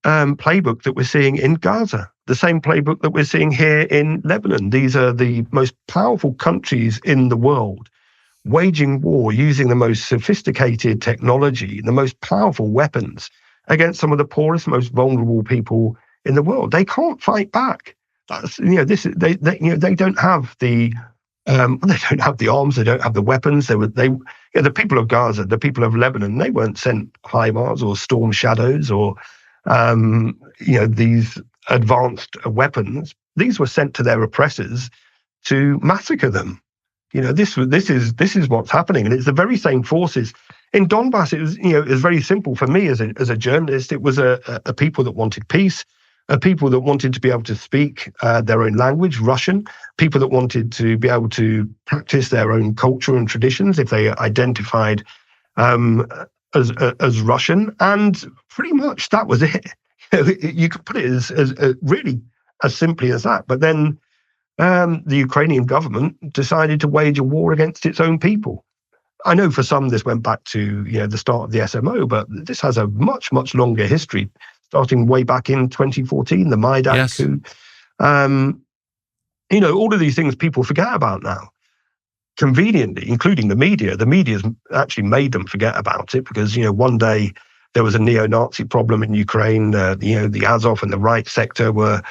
playbook that we're seeing in Gaza, the same playbook that we're seeing here in Lebanon. These are the most powerful countries in the world waging war using the most sophisticated technology, the most powerful weapons against some of the poorest, most vulnerable people in the world. They can't fight back. That's, they don't have the arms, they don't have the weapons. The people of Gaza, the people of Lebanon, they weren't sent HIMARS or Storm Shadows or these advanced weapons. These were sent to their oppressors to massacre them. This is what's happening, and it's the very same forces in Donbass. It was very simple for me as a journalist. It was a people that wanted peace, a people that wanted to be able to speak their own language, Russian, people that wanted to be able to practice their own culture and traditions if they identified as Russian, and pretty much that was it. You could put it as really as simply as that. But then the Ukrainian government decided to wage a war against its own people. I know for some this went back to the start of the SMO, but this has a much, much longer history, starting way back in 2014, the Maidan coup. All of these things people forget about now. Conveniently, including the media. The media's actually made them forget about it because, one day there was a neo-Nazi problem in Ukraine. The Azov and the right sector were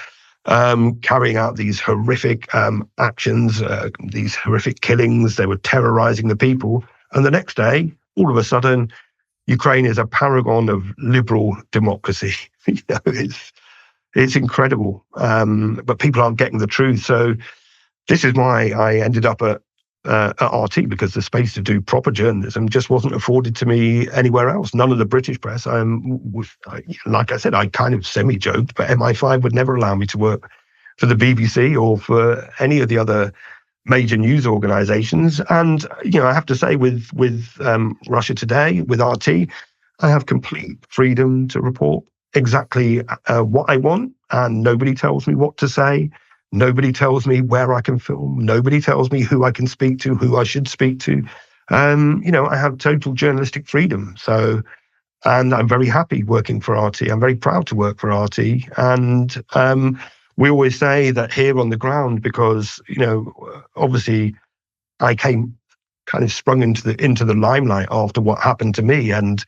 carrying out these horrific actions, these horrific killings. They were terrorizing the people. And the next day, all of a sudden, Ukraine is a paragon of liberal democracy. It's incredible. But people aren't getting the truth. So this is why I ended up at at RT because the space to do proper journalism just wasn't afforded to me anywhere else. None of the British press. Like I said, I kind of semi-joked, but MI5 would never allow me to work for the BBC or for any of the other major news organizations. And, I have to say with Russia Today, with RT, I have complete freedom to report exactly what I want, and nobody tells me what to say. Nobody tells me where I can film. Nobody tells me who I can speak to, who I should speak to. I have total journalistic freedom. So, and I'm very happy working for RT. I'm very proud to work for RT. And we always say that here on the ground, because, obviously I came kind of sprung into the limelight after what happened to me. And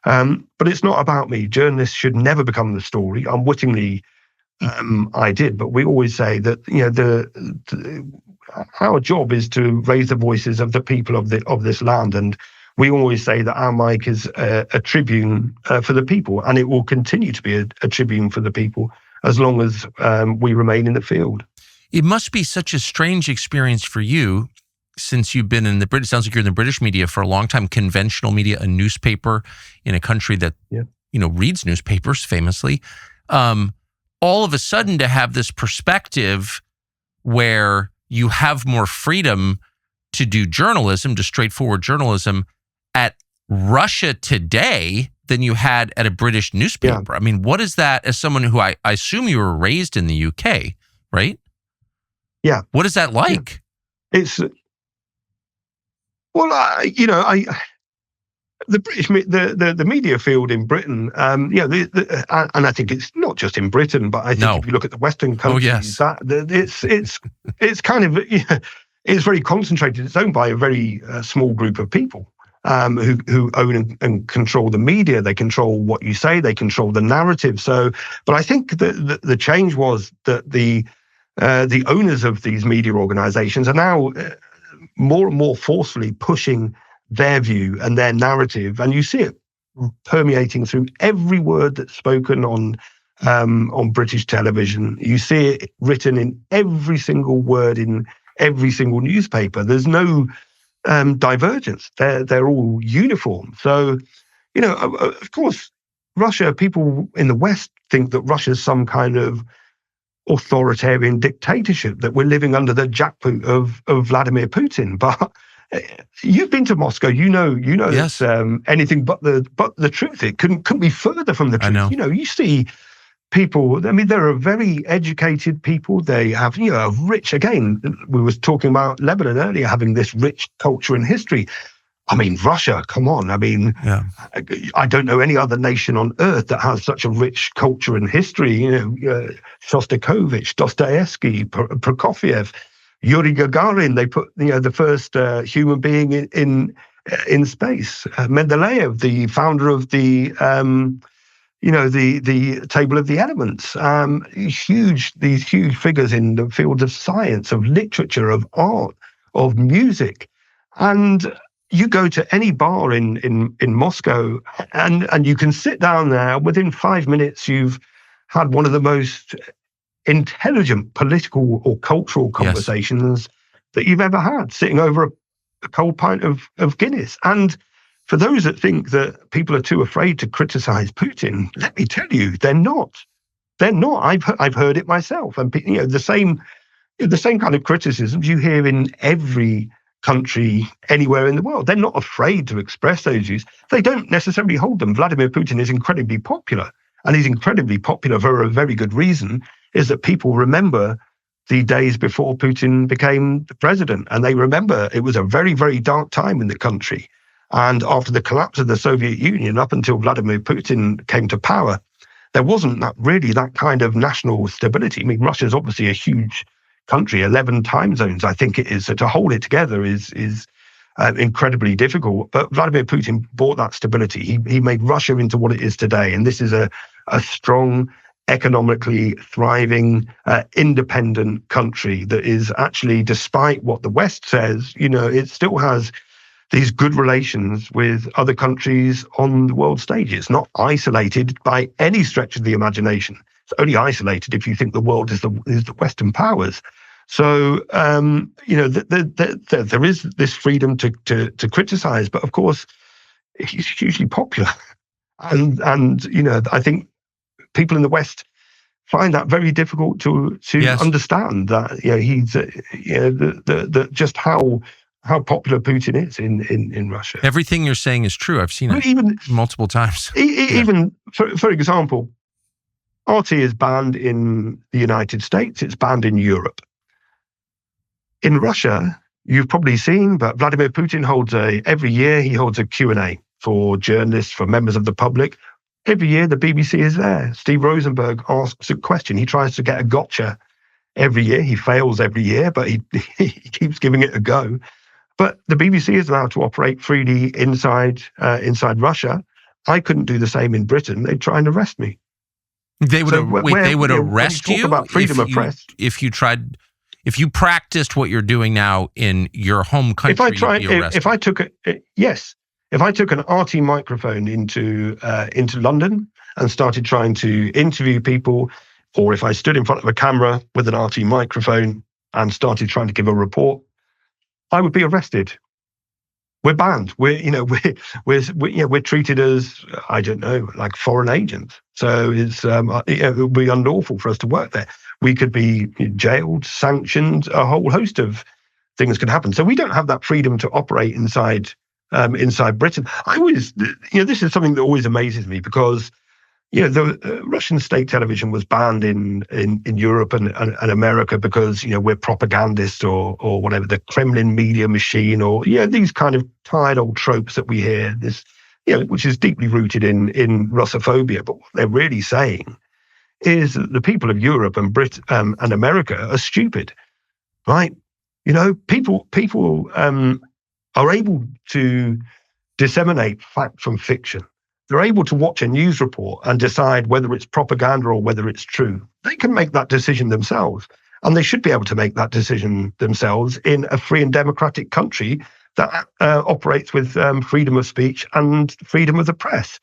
but it's not about me. Journalists should never become the story. Unwittingly, I did. But we always say that our job is to raise the voices of the people of this land, and we always say that our mic is a tribune for the people, and it will continue to be a tribune for the people as long as we remain in the field. It must be such a strange experience for you, since you've been in the British, sounds like you're in the British media for a long time, conventional media, a newspaper in a country that, reads newspapers famously. All of a sudden to have this perspective where you have more freedom to do journalism, to straightforward journalism at Russia Today than you had at a British newspaper. Yeah. I mean, what is that, as someone who I assume you were raised in the UK, right? Yeah. What is that like? Yeah. It's, well, the British, the media field in Britain, and I think it's not just in Britain, but I think if you look at the Western countries, it's kind of, it's very concentrated. It's owned by a very small group of people who own and control the media. They control what you say. They control the narrative. So, but I think the change was that the owners of these media organizations are now more and more forcefully pushing their view and their narrative, and you see it permeating through every word that's spoken on British television. You see it written in every single word in every single newspaper. There's no divergence. They're all uniform. So, of course, Russia. People in the West think that Russia's some kind of authoritarian dictatorship, that we're living under the jackboot of Vladimir Putin. But you've been to Moscow, you know yes. It's anything but the truth. It couldn't be further from the truth. I know. You see people. I mean, there are very educated people. They have a rich. Again, we was talking about Lebanon earlier, having this rich culture and history. I mean, Russia, come on. I mean, I don't know any other nation on earth that has such a rich culture and history. Shostakovich, Dostoevsky, Prokofiev, Yuri Gagarin. They put the first human being in space. Mendeleev, the founder of the Table of the Elements. These huge figures in the fields of science, of literature, of art, of music, and you go to any bar in Moscow and you can sit down there. Within 5 minutes, you've had one of the most intelligent political or cultural conversations that you've ever had, sitting over a cold pint of Guinness. And for those that think that people are too afraid to criticize Putin, let me tell you, they're not. They're not. I've heard it myself, and the same kind of criticisms you hear in every country anywhere in the world. They're not afraid to express those views. They don't necessarily hold them. Vladimir Putin is incredibly popular, and he's incredibly popular for a very good reason, is that people remember the days before Putin became the president, and they remember it was a very, very dark time in the country. And after the collapse of the Soviet Union, up until Vladimir Putin came to power, there wasn't that kind of national stability. I mean, Russia's obviously a huge country, 11 time zones, I think it is. So to hold it together is incredibly difficult. But Vladimir Putin brought that stability. He made Russia into what it is today. And this is a strong, economically thriving, independent country that is actually, despite what the West says, it still has these good relations with other countries on the world stage. It's not isolated by any stretch of the imagination. It's only isolated if you think the world is the Western powers. So, there is this freedom to criticize, but of course, he's hugely popular. And I think people in the West find that very difficult to Yes. understand that he's just how popular Putin is in Russia. Everything you're saying is true. I've seen it Even multiple times. even for example, RT is banned in the United States. It's banned in Europe. In Russia, you've probably seen, but Vladimir Putin every year he holds a Q&A for journalists, for members of the public. Every year, the BBC is there. Steve Rosenberg asks a question. He tries to get a gotcha every year. He fails every year, but he keeps giving it a go. But the BBC is allowed to operate freely inside Russia. I couldn't do the same in Britain. They'd try and arrest me. They would they would arrest you about freedom of press. If you practiced what you're doing now in your home country. If I took an RT microphone into London and started trying to interview people, or if I stood in front of a camera with an RT microphone and started trying to give a report, I would be arrested. We're banned. We're treated as, I don't know, like foreign agents. So it would be unlawful for us to work there. We could be jailed, sanctioned. A whole host of things could happen. So we don't have that freedom to operate inside Britain. This is something that always amazes me because the Russian state television was banned in Europe and America because we're propagandists or whatever, the Kremlin media machine, or these kind of tired old tropes that we hear, this which is deeply rooted in Russophobia. But what they're really saying is that the people of Europe and Britain and America are stupid, right? People are able to disseminate fact from fiction. They're able to watch a news report and decide whether it's propaganda or whether it's true. They can make that decision themselves, and they should be able to make that decision themselves in a free and democratic country that operates with freedom of speech and freedom of the press.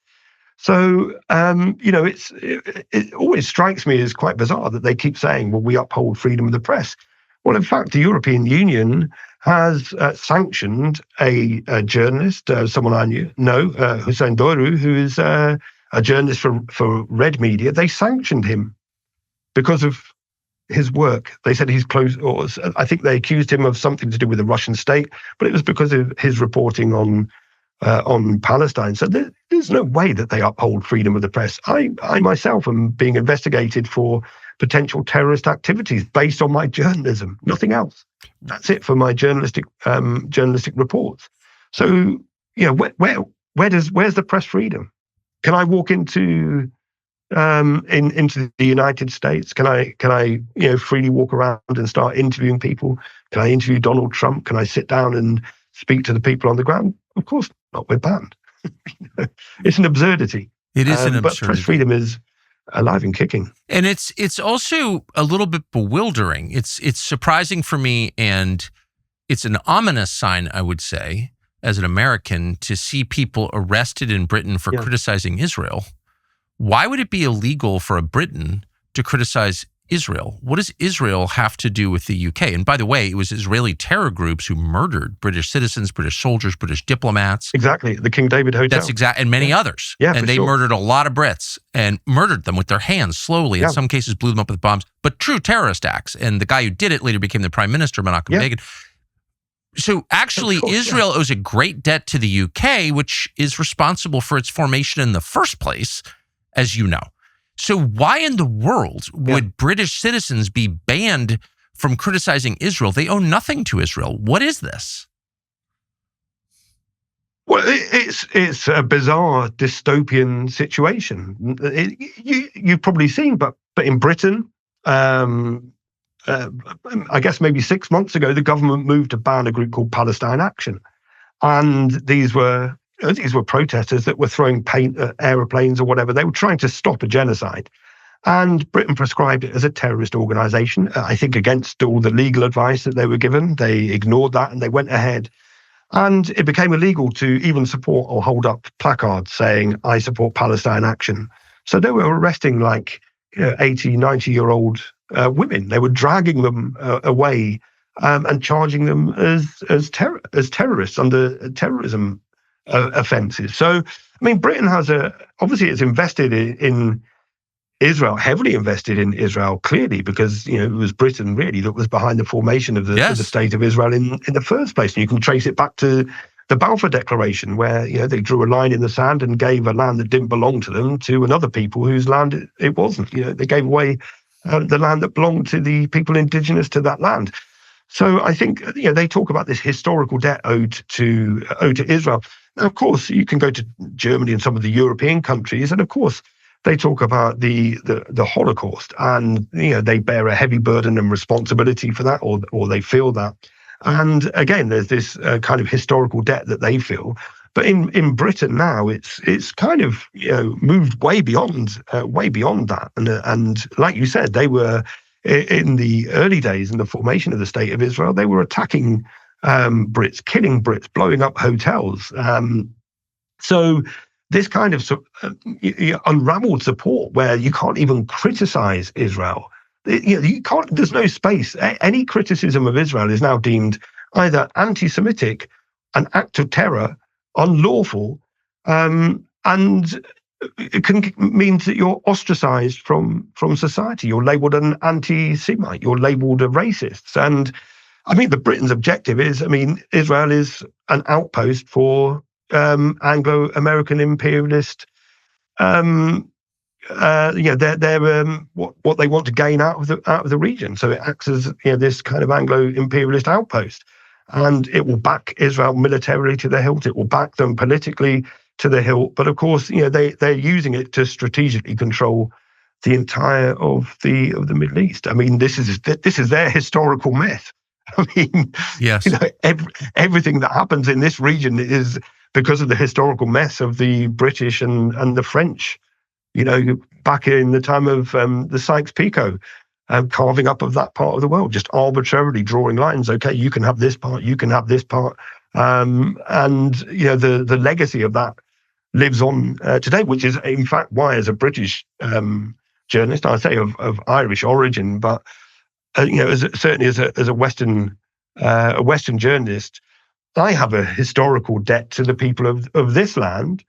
So, it always strikes me as quite bizarre that they keep saying, well, we uphold freedom of the press. Well, in fact, the European Union has sanctioned a journalist, someone I know, Hussein Doru, who is a journalist for Red Media. They sanctioned him because of his work. They said he's close, or I think they accused him of something to do with the Russian state, but it was because of his reporting on Palestine. So there's no way that they uphold freedom of the press. I myself am being investigated for potential terrorist activities based on my journalism, nothing else. That's it for my journalistic reports. So, where's the press freedom? Can I walk into the United States? Can I freely walk around and start interviewing people? Can I interview Donald Trump? Can I sit down and speak to the people on the ground? Of course not. We're banned. It's an absurdity. It is an absurdity. But press freedom is alive and kicking. And it's also a little bit bewildering. It's surprising for me, and it's an ominous sign, I would say, as an American, to see people arrested in Britain for criticizing Israel. Why would it be illegal for a Briton to criticize Israel? What does Israel have to do with the UK? And by the way, it was Israeli terror groups who murdered British citizens, British soldiers, British diplomats. Exactly. The King David Hotel. That's exact, and many others. Yeah, and they murdered a lot of Brits and murdered them with their hands slowly. In some cases, blew them up with bombs, but true terrorist acts. And the guy who did it later became the prime minister, Menachem Begin. So actually, Israel owes a great debt to the UK, which is responsible for its formation in the first place, as you know. So why in the world would British citizens be banned from criticizing Israel? They owe nothing to Israel. What is this? Well, it's a bizarre dystopian situation. You've probably seen, but in Britain, I guess maybe 6 months ago, the government moved to ban a group called Palestine Action, and these were protesters that were throwing paint at aeroplanes or whatever. They were trying to stop a genocide. And Britain prescribed it as a terrorist organization, I think against all the legal advice that they were given. They ignored that and they went ahead. And it became illegal to even support or hold up placards saying, I support Palestine Action. So they were arresting 80, 90-year-old women. They were dragging them away and charging them as terrorists under terrorism offences. So, I mean, Britain has obviously it's invested in Israel, heavily invested in Israel, clearly, because it was Britain really that was behind the formation of the state of Israel in the first place. And you can trace it back to the Balfour Declaration, where they drew a line in the sand and gave a land that didn't belong to them to another people whose land it wasn't. They gave away the land that belonged to the people indigenous to that land. So I think they talk about this historical debt owed to Israel. Now, of course, you can go to Germany and some of the European countries, and of course, they talk about the Holocaust, and they bear a heavy burden and responsibility for that, or they feel that. And again, there's this kind of historical debt that they feel. But in Britain now, it's kind of moved way beyond that. And like you said, they were in the early days in the formation of the State of Israel, they were attacking Brits, killing Brits, blowing up hotels. So this kind of unraveled support where you can't even criticize Israel. You can't. There's no space. Any criticism of Israel is now deemed either anti-Semitic, an act of terror, unlawful, and it means that you're ostracized from society. You're labelled an anti-Semite. You're labelled a racist. And I mean, the Britain's objective is, Israel is an outpost for Anglo-American imperialist. They're what they want to gain out of the region. So it acts as this kind of Anglo-imperialist outpost, and it will back Israel militarily to the hilt. It will back them politically to the hilt. But of course, they're using it to strategically control the entire of the Middle East. I mean, this is their historical myth. I mean, yes, everything that happens in this region is because of the historical mess of the British and the French, back in the time of the Sykes-Picot, carving up of that part of the world, just arbitrarily drawing lines. Okay, you can have this part, you can have this part. And, the legacy of that lives on today, which is, in fact, why, as a British journalist, I say of Irish origin, but, certainly as a Western journalist, I have a historical debt to the people of this land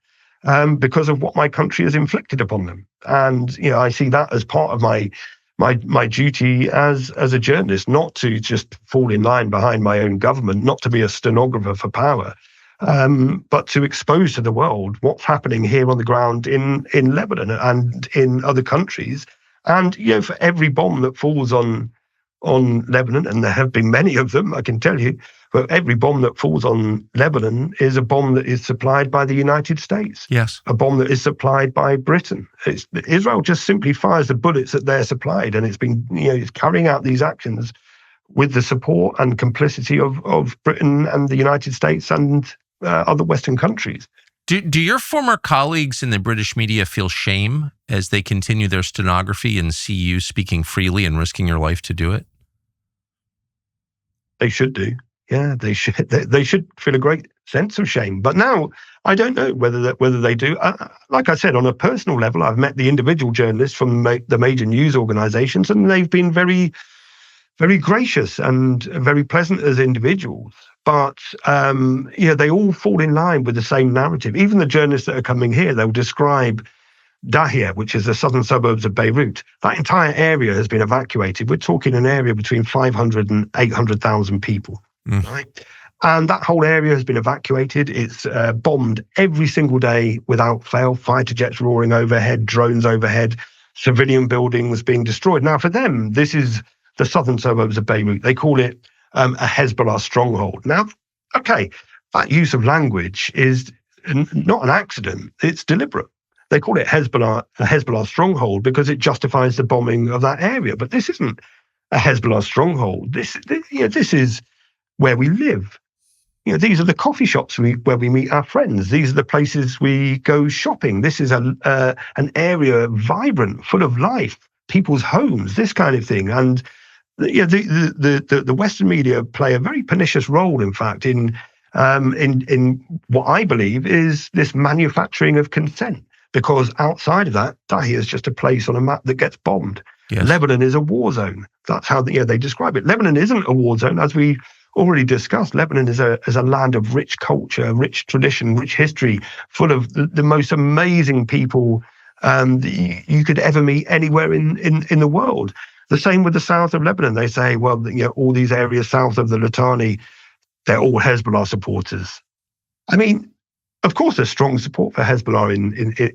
because of what my country has inflicted upon them. And, I see that as part of my duty as a journalist, not to just fall in line behind my own government, not to be a stenographer for power, but to expose to the world what's happening here on the ground in Lebanon and in other countries. And, for every bomb that falls on Lebanon, and there have been many of them, I can tell you, but every bomb that falls on Lebanon is a bomb that is supplied by the United States. Yes. A bomb that is supplied by Britain. Israel just simply fires the bullets that they're supplied, and it's carrying out these actions with the support and complicity of Britain and the United States and other Western countries. Do your former colleagues in the British media feel shame as they continue their stenography and see you speaking freely and risking your life to do it? They should do. Yeah, they should. They should feel a great sense of shame. But now, I don't know whether they do. Like I said, on a personal level, I've met the individual journalists from the major news organizations, and they've been very, very gracious and very pleasant as individuals. But they all fall in line with the same narrative. Even the journalists that are coming here, they'll describe Dahia, which is the southern suburbs of Beirut. That entire area has been evacuated. We're talking an area between 500 and 800,000 people. Right? And that whole area has been evacuated. It's bombed every single day without fail. Fighter jets roaring overhead, drones overhead, civilian buildings being destroyed. Now, for them, this is the southern suburbs of Beirut. They call it a Hezbollah stronghold. Now, okay, that use of language is not an accident. It's deliberate. They call it a Hezbollah stronghold because it justifies the bombing of that area. But this isn't a Hezbollah stronghold. This is where we live. These are the coffee shops where we meet our friends. These are the places we go shopping. This is an area vibrant, full of life, people's homes, this kind of thing. And the Western media play a very pernicious role, in fact, in what I believe is this manufacturing of consent. Because outside of that, Dahia is just a place on a map that gets bombed. Yes. Lebanon is a war zone. That's how they describe it. Lebanon isn't a war zone, as we already discussed. Lebanon is a land of rich culture, rich tradition, rich history, full of the most amazing people that you could ever meet anywhere in the world. The same with the south of Lebanon. They say, well, all these areas south of the Litani, they're all Hezbollah supporters. I mean, of course, there's strong support for Hezbollah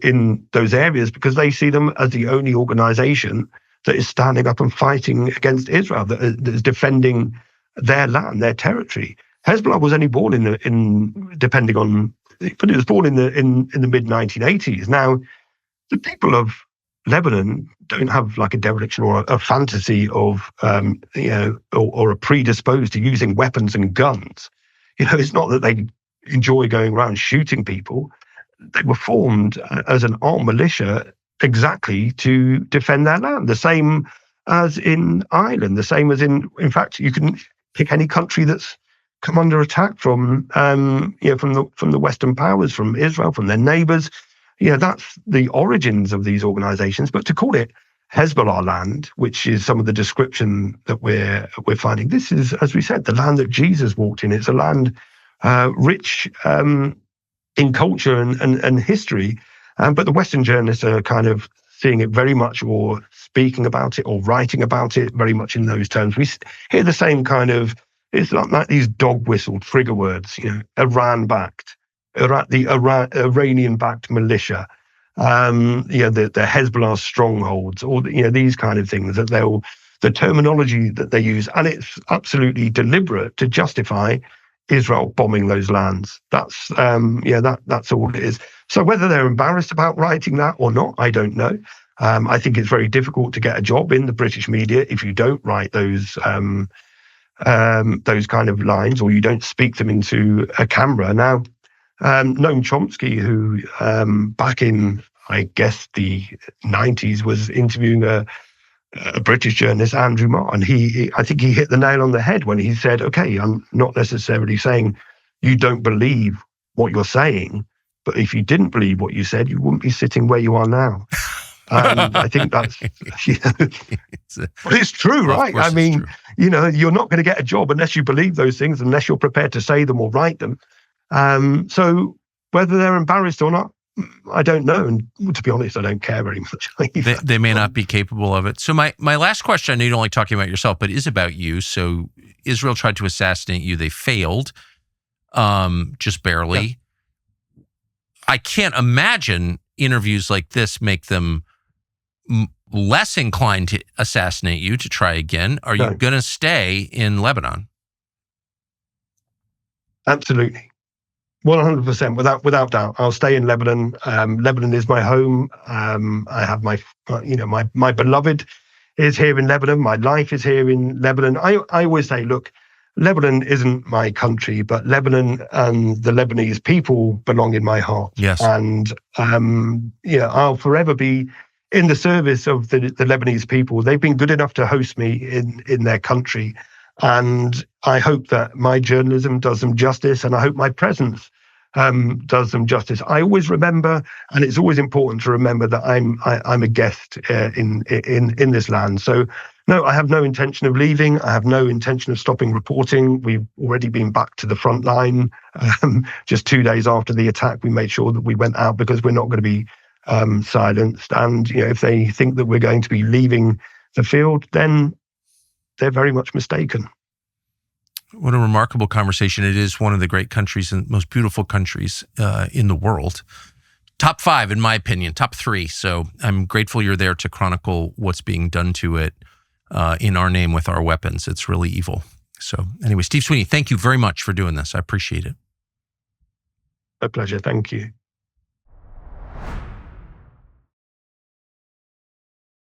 in those areas because they see them as the only organization that is standing up and fighting against Israel, that is defending their land, their territory. Hezbollah was only born depending on, but it was born in the mid 1980s. Now, the people of Lebanon don't have like a dereliction or a fantasy of, or are predisposed to using weapons and guns. It's not that they enjoy going around shooting people. They were formed as an armed militia exactly to defend their land. The same as in Ireland, the same as in fact, you can pick any country that's come under attack from the Western powers, from Israel, from their neighbors. That's the origins of these organizations. But to call it Hezbollah land, which is some of the description that we're finding, this is, as we said, the land that Jesus walked in. It's a land rich in culture and history. But the Western journalists are kind of seeing it very much, or speaking about it, or writing about it very much in those terms. We hear the same kind of, it's like these dog whistle trigger words, Iran-backed, the Iranian-backed militia, the Hezbollah strongholds, or these kind of things that the terminology that they use, and it's absolutely deliberate to justify Israel bombing those lands. That's that's all it is. So whether they're embarrassed about writing that or not, I don't know. I think it's very difficult to get a job in the British media if you don't write those kind of lines, or you don't speak them into a camera. Now, Noam Chomsky, who back in, I guess, the 90s was interviewing a British journalist, Andrew Marr, and I think he hit the nail on the head when he said, okay, I'm not necessarily saying you don't believe what you're saying, but if you didn't believe what you said, you wouldn't be sitting where you are now. I think that's, but it's true, right? I mean, you're not going to get a job unless you believe those things, unless you're prepared to say them or write them. So whether they're embarrassed or not, I don't know. And to be honest, I don't care very much. They may not be capable of it. So my last question, I know you're only talking about yourself, but is about you. So Israel tried to assassinate you. They failed, just barely. Yeah. I can't imagine interviews like this make them less inclined to assassinate you, to try again. Are you going to stay in Lebanon? Absolutely. 100%, without doubt. I'll stay in Lebanon. Lebanon is my home. I have my beloved is here in Lebanon. My life is here in Lebanon. I always say, look, Lebanon isn't my country, but Lebanon and the Lebanese people belong in my heart. Yes. And I'll forever be in the service of the Lebanese people. They've been good enough to host me in their country. And I hope that my journalism does them justice, and I hope my presence does them justice. I always remember, and it's always important to remember, that I'm a guest in this land. So no, I have no intention of leaving. I have no intention of stopping reporting. We've already been back to the front line. Just 2 days after the attack, we made sure that we went out, because we're not going to be silenced. And if they think that we're going to be leaving the field, then they're very much mistaken. What a remarkable conversation. It is one of the great countries and most beautiful countries in the world. Top 5, in my opinion, top 3. So I'm grateful you're there to chronicle what's being done to it in our name with our weapons. It's really evil. So anyway, Steve Sweeney, thank you very much for doing this. I appreciate it. A pleasure. Thank you.